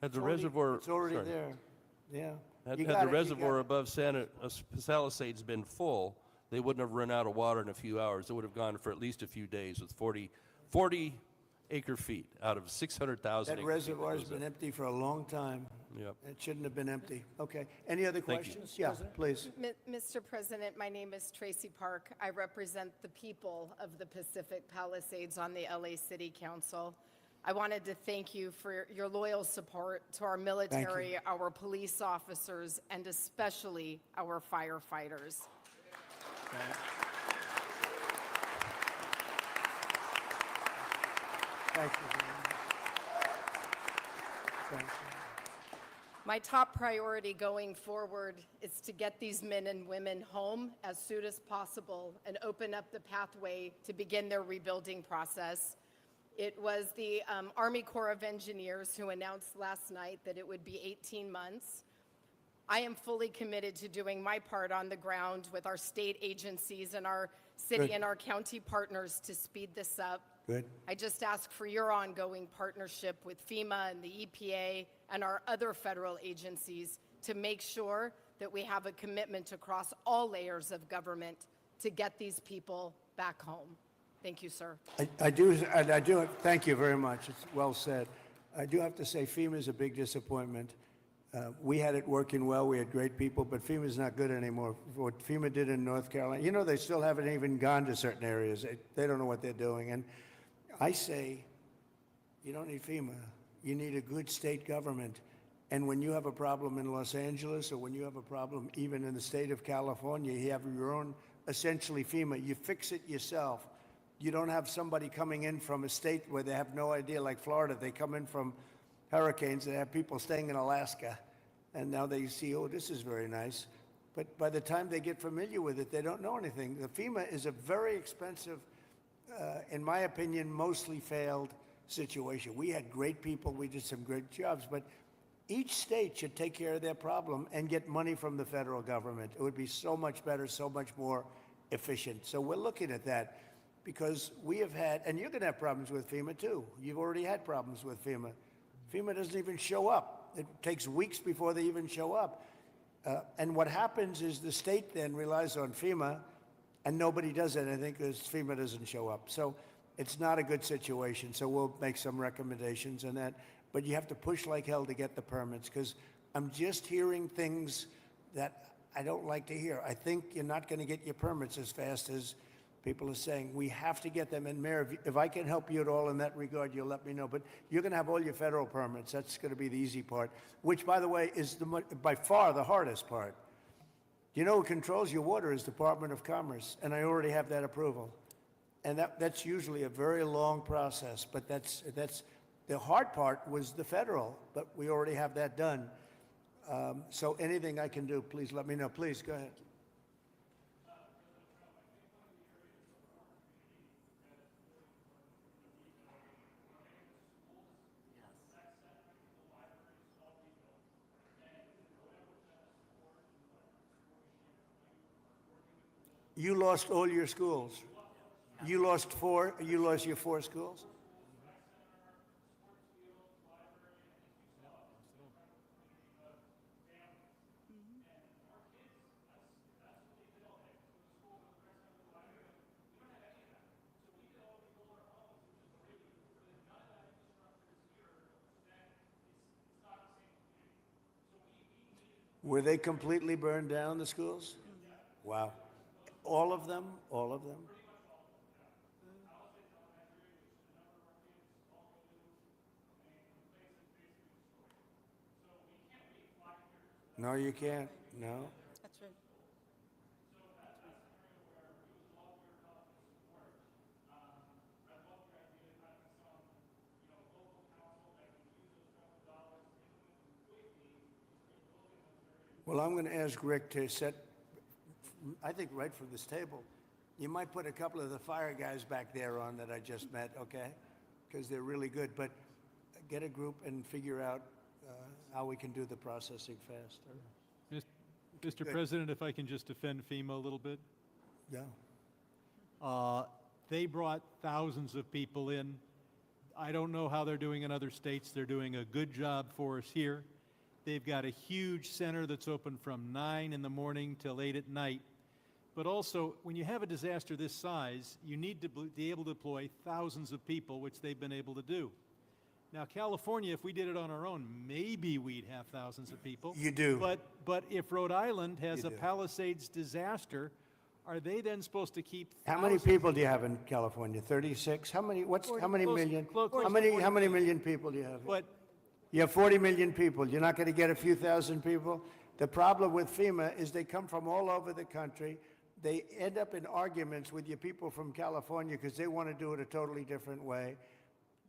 Had the reservoir, It's already sorry. there. Yeah. Had You the got it, you reservoir got it. above Santa Palisades been full, they wouldn't have run out of water in a few hours. It would have gone for at least a few days with 40 acre feet out of 600,000 That acre feet. reservoir's goes been in. empty for a long time. Yep. It shouldn't have been empty. Okay. Any other Thank you. questions? Yeah, please. Mr. President, my name is Tracy Park. I represent the people of the Pacific Palisades on the LA City Council. I wanted to thank you for your loyal support to our military, our police officers, and especially our firefighters. Thank you. Thank you. My top priority going forward is to get these men and women home as soon as possible and open up the pathway to begin their rebuilding process. It was the Army Corps of Engineers who announced last night that it would be 18 months. I am fully committed to doing my part on the ground with our state agencies and our city Good. and our county partners to speed this up. Good. I just ask for your ongoing partnership with FEMA and the EPA and our other federal agencies to make sure that we have a commitment across all layers of government to get these people back home. Thank you, sir. I do, thank you very much. It's well said. I do have to say FEMA is a big disappointment. We had it working well. We had great people, but FEMA's not good anymore. What FEMA did in North Carolina, you know, they still haven't even gone to certain areas. They don't know what they're doing. And I say, you don't need FEMA. You need a good state government. And when you have a problem in Los Angeles, or when you have a problem even in the state of California, you have your own, essentially FEMA. You fix it yourself. You don't have somebody coming in from a state where they have no idea, like Florida. They come in from hurricanes. They have people staying in Alaska. And now they see, oh, this is very nice. But by the time they get familiar with it, they don't know anything. The FEMA is a very expensive, in my opinion, mostly failed situation. We had great people. We did some great jobs. But each state should take care of their problem and get money from the federal government. It would be so much better, so much more efficient. So we're looking at that because we have had, and you're going to have problems with FEMA too. You've already had problems with FEMA. FEMA doesn't even show up. It takes weeks before they even show up. And what happens is the state then relies on FEMA and nobody does anything because FEMA doesn't show up. So it's not a good situation. So we'll make some recommendations on that. But you have to push like hell to get the permits because I'm just hearing things that I don't like to hear. I think you're not going to get your permits as fast as people are saying. We have to get them. And Mayor, if I can help you at all in that regard, you'll let me know. But you're going to have all your federal permits. That's going to be the easy part, which, by the way, is by far the hardest part. You know who controls your water is Department of Commerce, and I already have that approval. And that's usually a very long process, but that's the hard part was the federal, but we already have that done. So anything I can do, please let me know. Please, go ahead. You lost all your schools. You lost your 4 schools? Were they completely burned down, the schools? Wow. All of them? All of them? No, you can't. No. That's right. Well, I'm going to ask Rick to set, I think right from this table, you might put a couple of the fire guys back there on that I just met, okay? Because they're really good. But get a group and figure out how we can do the processing fast. Mr. Good. President, if I can just defend FEMA a little bit. Yeah. They brought thousands of people in. I don't know how they're doing in other states. They're doing a good job for us here. They've got a huge center that's open from 9 in the morning till 8 at night But also, when you have a disaster this size, you need to be able to deploy thousands of people, which they've been able to do. Now, California, if we did it on our own, maybe we'd have thousands of people. You do. But if Rhode Island has You a do. Palisades disaster, are they then supposed to keep How many thousands- people do you have in California? 36? How many Close- million? close to How 40 many million people do you have? But You have 40 million people. You're not going to get a few thousand people? The problem with FEMA is they come from all over the country. They end up in arguments with your people from California because they want to do it a totally different way.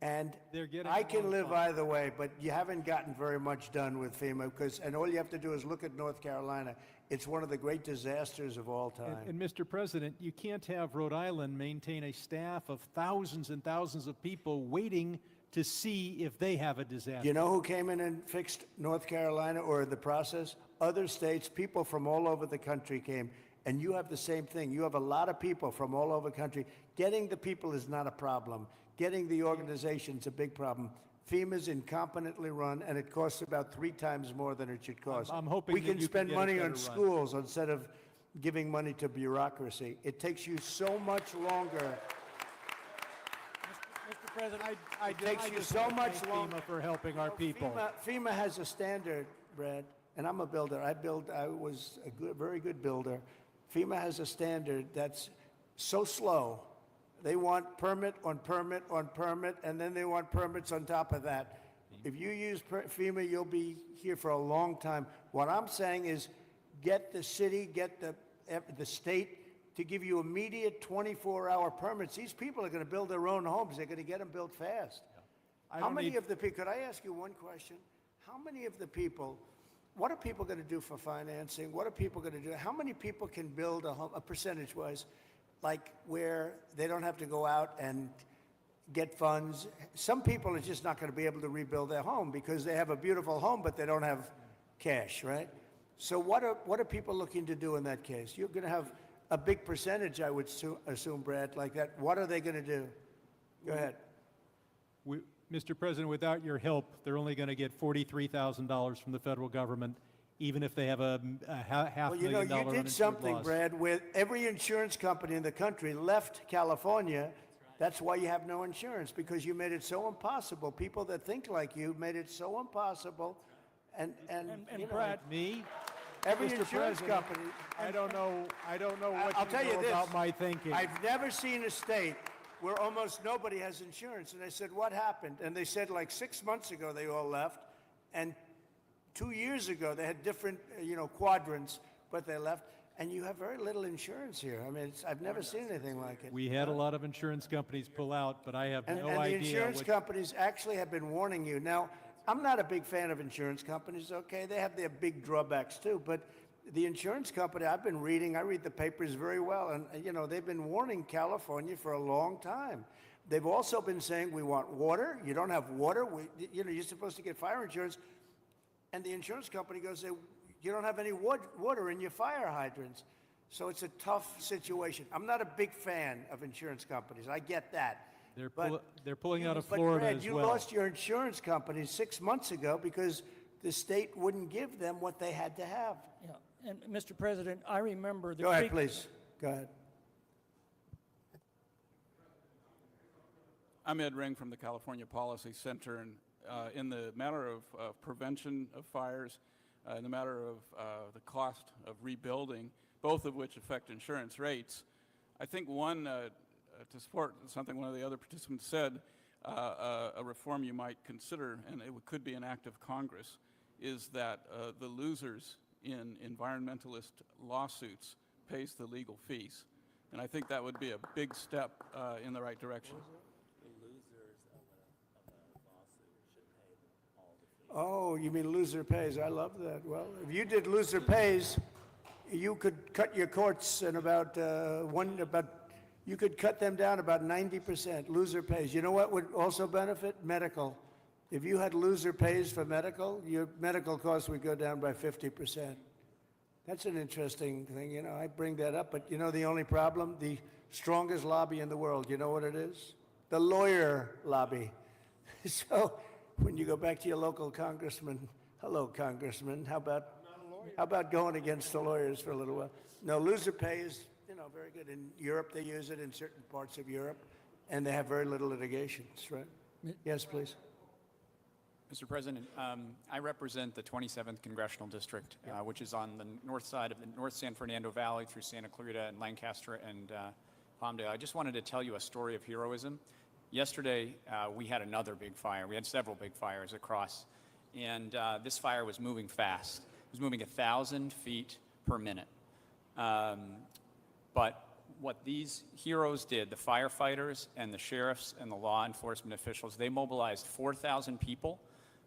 And They're getting I can along live fine. either way, but you haven't gotten very much done with FEMA and all you have to do is look at North Carolina. It's one of the great disasters of all time. And Mr. President, you can't have Rhode Island maintain a staff of thousands and thousands of people waiting to see if they have a disaster. You know who came in and fixed North Carolina or the process? Other states, people from all over the country came. And you have the same thing. You have a lot of people from all over the country. Getting the people is not a problem. Getting the organization's a big problem. FEMA's incompetently run, and it costs about 3 times more than it should cost. I'm hoping we that can you can spend get a money better on run. schools instead of giving money to bureaucracy. It takes you so much longer. Mr. President, I takes you just so wanna much thank longer. FEMA for helping our people. FEMA has a standard, Brad, and I'm a builder. I was a very good builder. FEMA has a standard that's so slow. They want permit on permit on permit, and then they want permits on top of that. If you use FEMA, you'll be here for a long time. What I'm saying is get the city, get the state to give you immediate 24-hour permits. These people are going to build their own homes. They're going to get them built fast. How many of the people, could I ask you one question? How many of the people, what are people going to do for financing? What are people going to do? How many people can build a home, percentage-wise, like where they don't have to go out and get funds? Some people are just not going to be able to rebuild their home because they have a beautiful home, but they don't have cash, right? So what are people looking to do in that case? You're going to have a big percentage, I would assume, Brad, like that. What are they going to do? Go ahead. Mr. President, without your help, they're only going to get $43,000 from the federal government, even if they have a half Well, million dollar you did uninsured something, loss. Brad, where every insurance company in the country left California. That's why you have no insurance, because you made it so impossible. People that think like you made it so impossible. And you know, Brad, me? every Mr. insurance President, company. I don't know what I'll you tell know you this. about my thinking. I've never seen a state where almost nobody has insurance. And I said, what happened? And they said like 6 months ago they all left. And 2 years ago they had different, quadrants, but they left. And you have very little insurance here. I mean, I've never seen anything like it. We had a lot of insurance companies pull out, but I have And no the idea insurance what... companies actually have been warning you. Now, I'm not a big fan of insurance companies, okay? They have their big drawbacks too, but the insurance company, I read the papers very well, and they've been warning California for a long time. They've also been saying, we want water. You don't have water. You're supposed to get fire insurance. And the insurance company goes, you don't have any water in your fire hydrants. So it's a tough situation. I'm not a big fan of insurance companies. I get that. They're pulling out of But Florida Brad, as you well. lost your insurance company 6 months ago because the state wouldn't give them what they had to have. Yeah, and Mr. President, I remember the Go ahead, creek- please. Go ahead. I'm Ed Ring from the California Policy Center, and in the matter of prevention of fires, in the matter of the cost of rebuilding, both of which affect insurance rates, I think one, to support something one of the other participants said, a reform you might consider, and it could be an act of Congress, is that the losers in environmentalist lawsuits pays the legal fees. And I think that would be a big step in the right direction. Oh, you mean loser pays. I love that. Well, if you did loser pays, you could cut your courts in you could cut them down about 90%. Loser pays. You know what would also benefit? Medical. If you had loser pays for medical, your medical costs would go down by 50%. That's an interesting thing. I bring that up, but the only problem? The strongest lobby in the world, you know what it is? The lawyer lobby. So when you go back to your local congressman, hello, congressman, how about going against the lawyers for a little while? No, loser pay is know, very good. In Europe, they use it in certain parts of Europe, and they have very little litigations, right? Yes, please. Mr. President, I represent the 27th Congressional District, which is on the north side of the North San Fernando Valley through Santa Clarita and Lancaster and Palmdale. I just wanted to tell you a story of heroism. Yesterday, we had another big fire. We had several big fires across, and this fire was moving fast. It was moving 1,000 feet per minute. But what these heroes did, the firefighters and the sheriffs and the law enforcement officials, they mobilized 4,000 people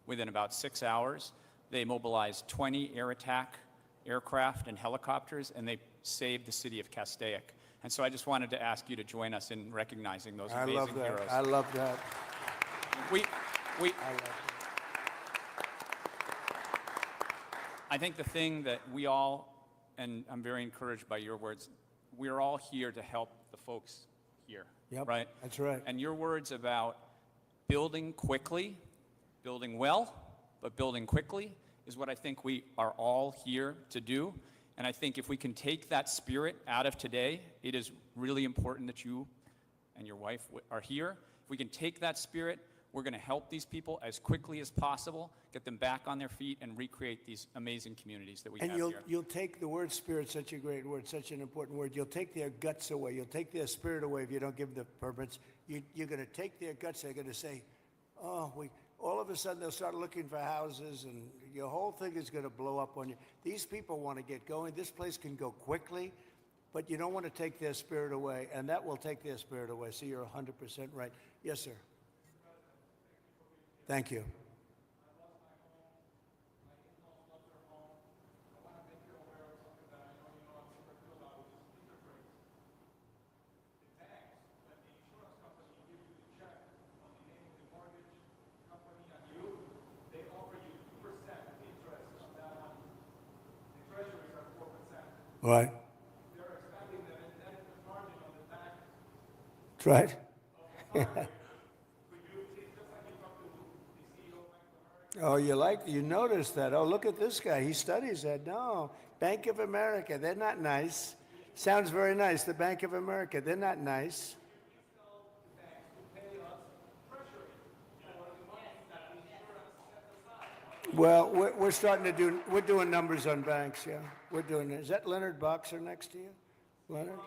within about 6 hours. They mobilized 20 air attack aircraft and helicopters, and they saved the city of Castaic. And so I just wanted to ask you to join us in recognizing those amazing heroes. I love that. I think the thing that we all, and I'm very encouraged by your words, we're all here to help the folks here, Yep, right? that's right. And your words about building quickly, building well, but building quickly is what I think we are all here to do. And I think if we can take that spirit out of today, it is really important that you and your wife are here. If we can take that spirit, we're going to help these people as quickly as possible, get them back on their feet, and recreate these amazing communities that we have And here. you'll take the word spirit, such a great word, such an important word. You'll take their guts away. You'll take their spirit away if you don't give them the permits. You're going to take their guts. They're going to say, oh, all of a sudden they'll start looking for houses, and your whole thing is going to blow up on you. These people want to get going. This place can go quickly, but you don't want to take their spirit away, and that will take their spirit away. So you're 100% right. Yes, sir. Thank you. Right. That's right. Oh, you noticed that. Oh, look at this guy. He studies that. No, Bank of America, they're not nice. Sounds very nice. The Bank of America, they're not nice. Well, we're starting to do, we're doing numbers on banks, yeah. We're doing it. Is that Leonard Boxer next to you? Leonard?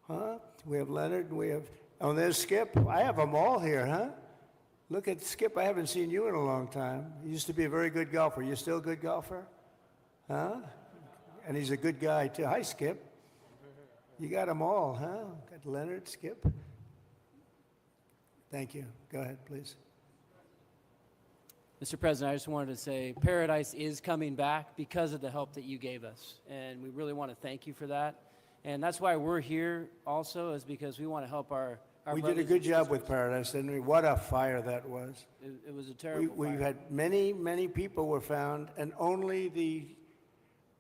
Huh? We have Leonard, and we have, oh, there's Skip. I have them all here, huh? Look at Skip. I haven't seen you in a long time. You used to be a very good golfer. You still a good golfer? Huh? And he's a good guy, too. Hi, Skip. You got them all, huh? Got Leonard, Skip. Thank you. Go ahead, please. Mr. President, I just wanted to say Paradise is coming back because of the help that you gave us, and we really want to thank you for that. And that's why we're here also, is because we want to help our We did a good job with Paradise, didn't we? What a fire that was. It was a terrible We've fire. had many people were found, and only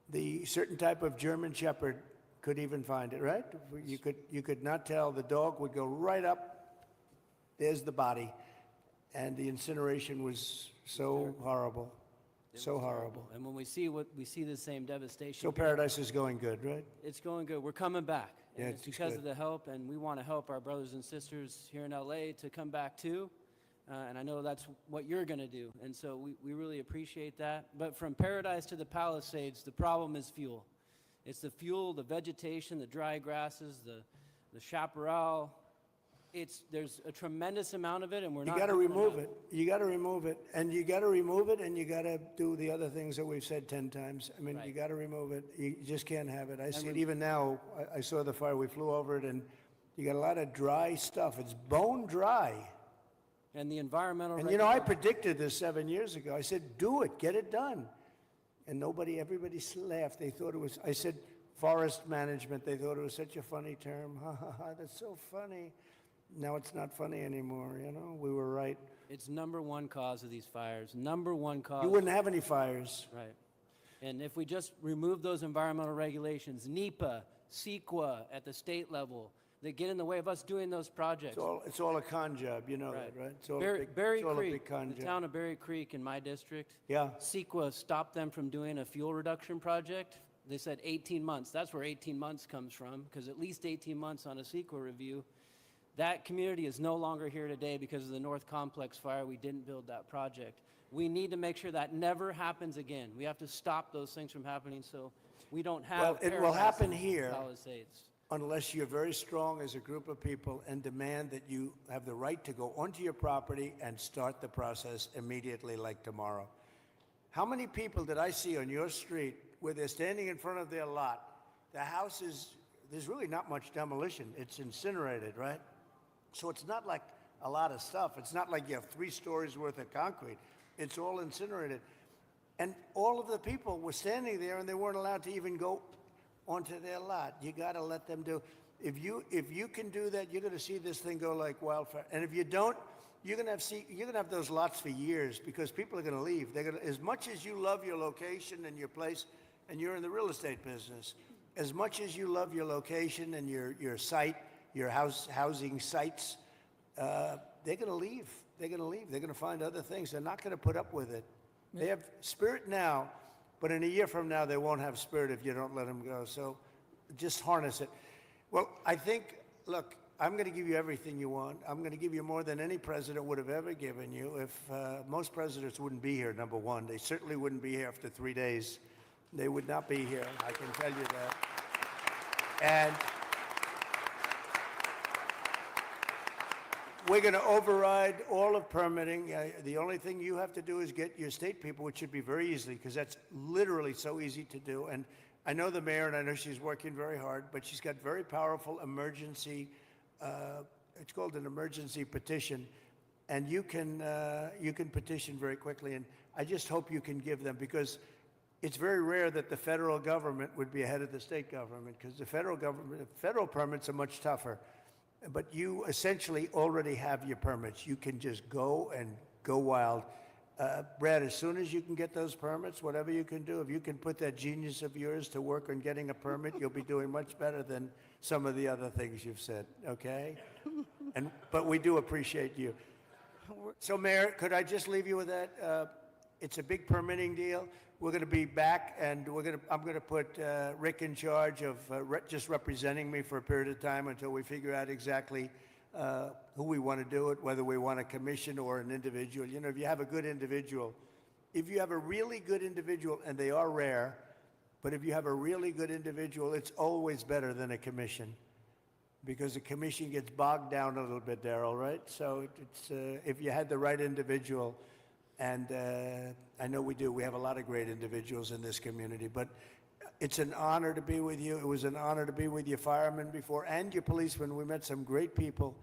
the certain type of German Shepherd could even find it, right? You could not tell. The dog would go right up. There's the body. And the incineration was so horrible. So horrible. And when we see the same devastation. So Paradise is going good, right? It's going good. We're coming back. Yeah, And it's it's because good. of the help, and we want to help our brothers and sisters here in LA to come back too. And I know that's what you're going to do. And so we really appreciate that. But from Paradise to the Palisades, the problem is fuel. It's the fuel, the vegetation, the dry grasses, the chaparral. There's a tremendous amount of it, and we're not. You got to doing remove enough. it. You got to remove it, and you got to remove it, and you got to do the other things that we've said 10 times. I mean, Right. you got to remove it. You just can't have it. I see it we- even now. I saw the fire. We flew over it, and you got a lot of dry stuff. It's bone dry. And the environmental. And you know, I predicted this 7 years ago. I said, "Do it, get it done," and everybody laughed. They thought it was. I said, "Forest management." They thought it was such a funny term. Ha ha ha! That's so funny. Now it's not funny anymore, you know? We were right. It's number one cause of these fires. Number one cause. You wouldn't have any fires. Right. And if we just remove those environmental regulations, NEPA, CEQA at the state level, they get in the way of us doing those projects. It's all a con job, you know that, right? It's all Berry it's all a Creek, big con the job. town of Berry Creek in my district. Yeah. CEQA stopped them from doing a fuel reduction project They said 18 months. That's where 18 months comes from, because at least 18 months on a CEQA review. That community is no longer here today because of the North Complex fire. We didn't build that project. We need to make sure that never happens again. We have to stop those things from happening so we don't have Well, it will happen Paradise here Palisades. unless you're very strong as a group of people and demand that you have the right to go onto your property and start the process immediately, like tomorrow. How many people did I see on your street where they're standing in front of their lot? The house is, there's really not much demolition. It's incinerated, right? So it's not like a lot of stuff. It's not like you have 3 stories worth of concrete. It's all incinerated. And all of the people were standing there and they weren't allowed to even go onto their lot. You got to let them do. If you can do that, you're going to see this thing go like wildfire. And if you don't, you're going to have those lots for years because people are going to leave. They're going to, as much as you love your location and your place, and you're in the real estate business, as much as you love your location and your site, your housing sites, they're going to leave. They're going to leave. They're going to find other things. They're not going to put up with it. They have spirit now, but in a year from now, they won't have spirit if you don't let them go. So just harness it. Well, I think, look, I'm going to give you everything you want. I'm going to give you more than any president would have ever given you. If most presidents wouldn't be here, number one. They certainly wouldn't be here after 3 days. They would not be here, I can tell you that. And we're going to override all of permitting. The only thing you have to do is get your state people, which should be very easily, because that's literally so easy to do. And I know the mayor, and I know she's working very hard, but she's got very powerful emergency, it's called an emergency petition, and you can petition very quickly. And I just hope you can give them, because it's very rare that the federal government would be ahead of the state government, because the federal permits are much tougher. But you essentially already have your permits. You can just go and go wild. Brad, as soon as you can get those permits, whatever you can do, if you can put that genius of yours to work on getting a permit, you'll be doing much better than some of the other things you've said, okay? But we do appreciate you. So, Mayor, could I just leave you with that? It's a big permitting deal. We're going to be back, and I'm going to put Rick in charge of just representing me for a period of time until we figure out exactly who we want to do it, whether we want a commission or an individual. You know, if you have a good individual, if you have a really good individual, and they are rare, but if you have a really good individual, it's always better than a commission, because a commission gets bogged down a little bit, Darrell, right? So it's if you had the right individual. And I know we do. We have a lot of great individuals in this community. But it's an honor to be with you. It was an honor to be with your firemen before and your policemen. We met some great people.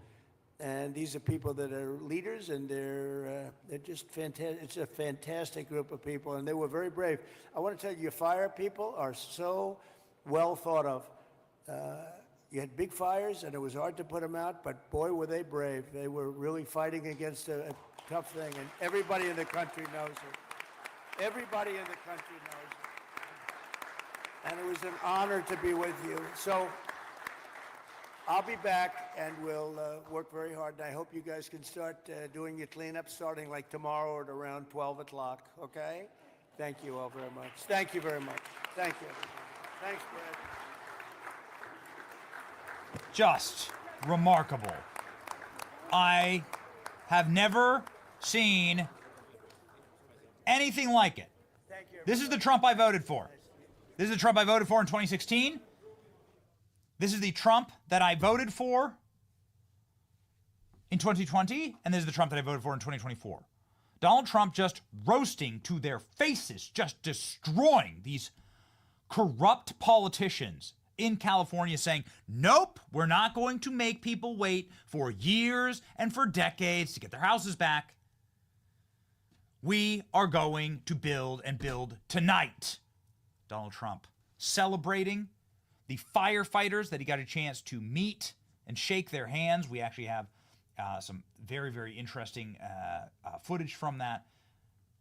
And these are people that are leaders, and they're just fantastic. It's a fantastic group of people, and they were very brave. I want to tell you, your fire people are so well thought of. You had big fires, and it was hard to put them out, but boy, were they brave. They were really fighting against a tough thing, and everybody in the country knows it. Everybody in the country knows it. And it was an honor to be with you. So I'll be back, and we'll work very hard, and I hope you guys can start doing your cleanup starting like tomorrow or at around 12 o'clock, okay? Thank you all very much. Thank you very much. Thank you. Thanks, Brad. Just remarkable. I have never seen anything like it. This is the Trump I voted for. This is the Trump I voted for in 2016. This is the Trump that I voted for in 2020, and this is the Trump that I voted for in 2024. Donald Trump just roasting to their faces, just destroying these corrupt politicians in California, saying, nope, we're not going to make people wait for years and for decades to get their houses back. We are going to build and build tonight. Donald Trump celebrating the firefighters that he got a chance to meet and shake their hands. We actually have some very, very interesting footage from that.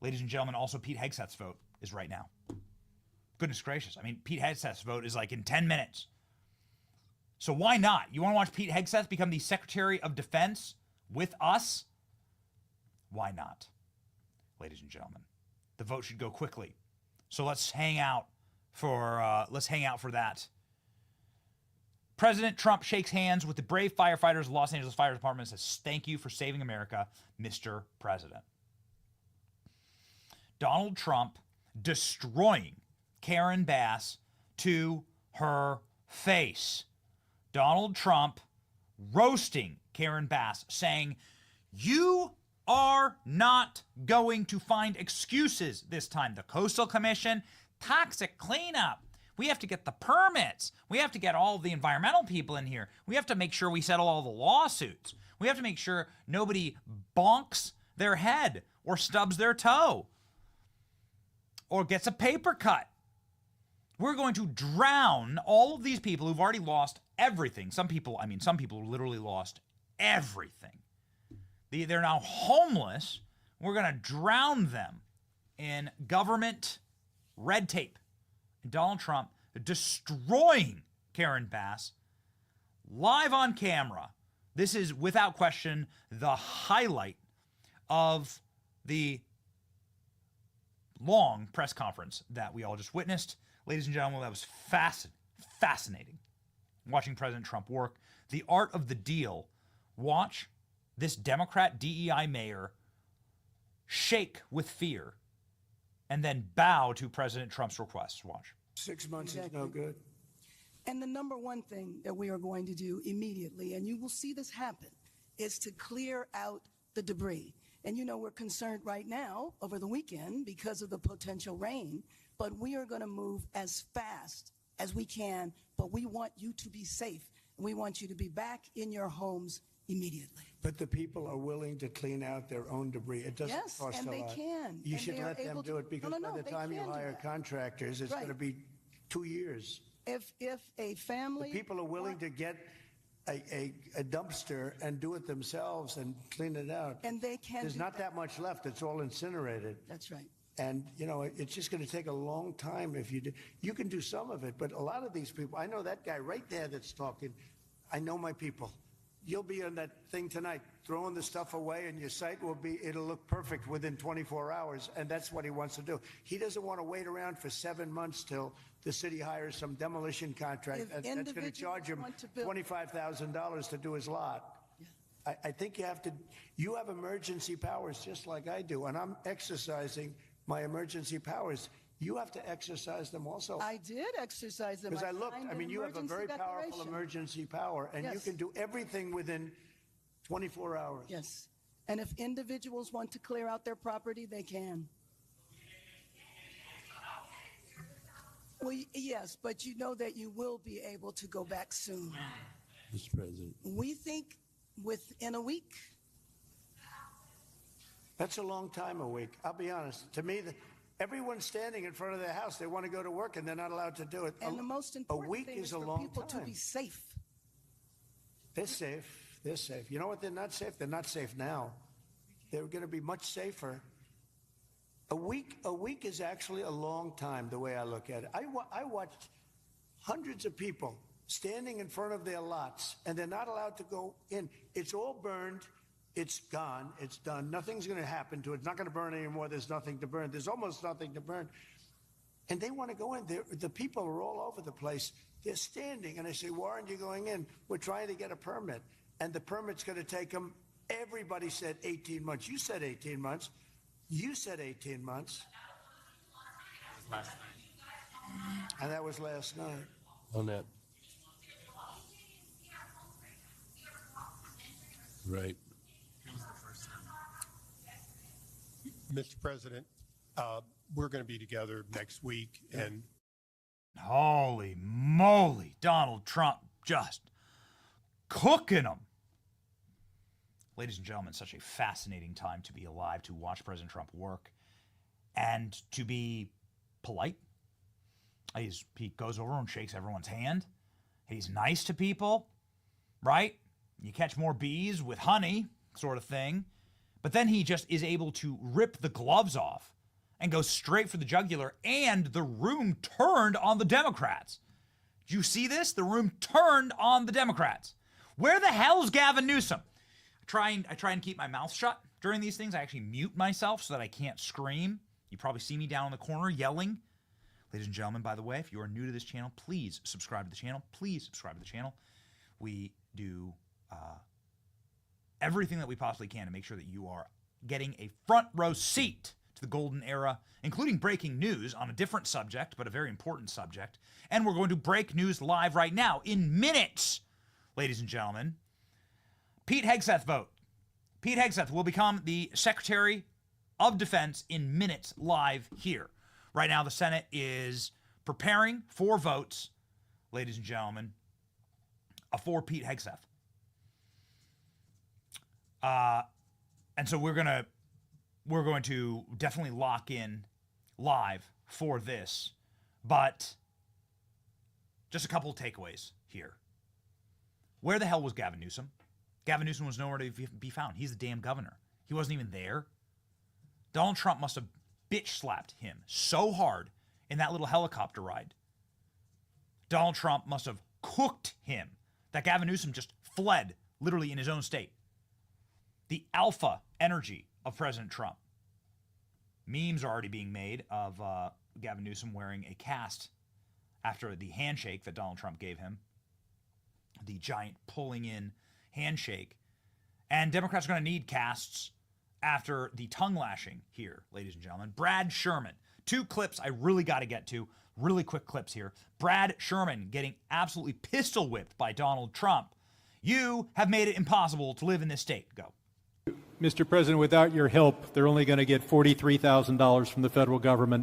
Ladies and gentlemen, also Pete Hegseth's vote is right now. Goodness gracious. I mean, Pete Hegseth's vote is like in 10 minutes. So why not? You want to watch Pete Hegseth become the Secretary of Defense with us? Why not? Ladies and gentlemen, the vote should go quickly. So let's hang out let's hang out for that. President Trump shakes hands with the brave firefighters of the Los Angeles Fire Department and says, "Thank you for saving America, Mr. President." Donald Trump destroying Karen Bass to her face. Donald Trump roasting Karen Bass, saying, "You are not going to find excuses this time. The Coastal Commission, toxic cleanup. We have to get the permits. We have to get all the environmental people in here. We have to make sure we settle all the lawsuits. We have to make sure nobody bonks their head or stubs their toe or gets a paper cut. We're going to drown all of these people who've already lost everything." Some people literally lost everything. They're now homeless. We're going to drown them in government red tape. And Donald Trump destroying Karen Bass live on camera. This is, without question, the highlight of the long press conference that we all just witnessed. Ladies and gentlemen, that was fascinating. Watching President Trump work. The art of the deal. Watch this Democrat DEI mayor shake with fear and then bow to President Trump's requests. Watch. 6 months Exactly. is no good. And the number one thing that we are going to do immediately, and you will see this happen, is to clear out the debris. And you know, we're concerned right now over the weekend because of the potential rain, but we are going to move as fast as we can, but we want you to be safe. And we want you to be back in your homes immediately. But the people are willing to clean out their own debris. It doesn't Yes, cost and a they lot. can, You and should they are let them able do to- it because No, by the they time you can do hire that. contractors, it's Right. going to be 2 years. If a The family... people are willing to get a dumpster and do it themselves and clean it out. And they can There's do not that much left. It's all incinerated. That's right. And, you know, it's just going to take a long time if you do. You can do some of it, but a lot of these people, I know that guy right there that's talking. I know my people. You'll be on that thing tonight, throwing the stuff away, and your site it'll look perfect within 24 hours, and that's what he wants to do. He doesn't want to wait around for 7 months till the city hires some demolition contract If that's going to individuals charge him want to build- $25,000 to do his lot. I think you have emergency powers just like I do, and I'm exercising my emergency powers. You have to exercise them also. I did exercise them. Because I looked, signed I an mean, you have a emergency very powerful declaration. emergency power, and you Yes. can do everything within 24 hours. Yes. And if individuals want to clear out their property, they can. Well, yes, but you know that you will be able to go back soon. Mr. President. We think within a week. That's a long time, a week. I'll be honest. To me, everyone's standing in front of their house. They want to go to work, and they're not allowed to do it. And the most a important week thing is is a for long people time. to be safe. They're safe. They're safe. You know what? They're not safe. They're not safe now. They're going to be much safer. A week is actually a long time, the way I look at it. I watched hundreds of people standing in front of their lots, and they're not allowed to go in. It's all burned. It's gone. It's done. Nothing's going to happen to it. It's not going to burn anymore. There's nothing to burn. There's almost nothing to burn. And they want to go in. The people are all over the place. They're standing. And I say, why aren't you going in? We're trying to get a permit. And the permit's going to take them, everybody said 18 months. You said 18 months. You said 18 months. And that was last night. On that. Right. Mr. President, we're going to be together next week, and Holy moly, Donald Trump just cooking them. Ladies and gentlemen, such a fascinating time to be alive, to watch President Trump work, and to be polite. He goes over and shakes everyone's hand. He's nice to people, right? You catch more bees with honey, sort of thing. But then he just is able to rip the gloves off and go straight for the jugular, and the room turned on the Democrats. Did you see this? The room turned on the Democrats. Where the hell's Gavin Newsom? I try and keep my mouth shut during these things. I actually mute myself so that I can't scream. You probably see me down in the corner yelling. Ladies and gentlemen, by the way, if you are new to this channel, please subscribe to the channel. Please subscribe to the channel. We do everything that we possibly can to make sure that you are getting a front row seat to the golden era, including breaking news on a different subject, but a very important subject. And we're going to break news live right now in minutes, ladies and gentlemen. Pete Hegseth vote. Pete Hegseth will become the Secretary of Defense in minutes live here. Right now, the Senate is preparing for votes, ladies and gentlemen, for Pete Hegseth. And so we're going to definitely lock in live for this, but just a couple of takeaways here. Where the hell was Gavin Newsom? Gavin Newsom was nowhere to be found. He's the damn governor. He wasn't even there. Donald Trump must have bitch slapped him so hard in that little helicopter ride. Donald Trump must have cooked him that Gavin Newsom just fled literally in his own state. The alpha energy of President Trump. Memes are already being made of Gavin Newsom wearing a cast after the handshake that Donald Trump gave him. The giant pulling in handshake. And Democrats are going to need casts after the tongue lashing here, ladies and gentlemen. Brad Sherman. 2 clips I really got to get to. Really quick clips here. Brad Sherman getting absolutely pistol whipped by Donald Trump. You have made it impossible to live in this state. Go. Mr. President, without your help, they're only going to get $43,000 from the federal government.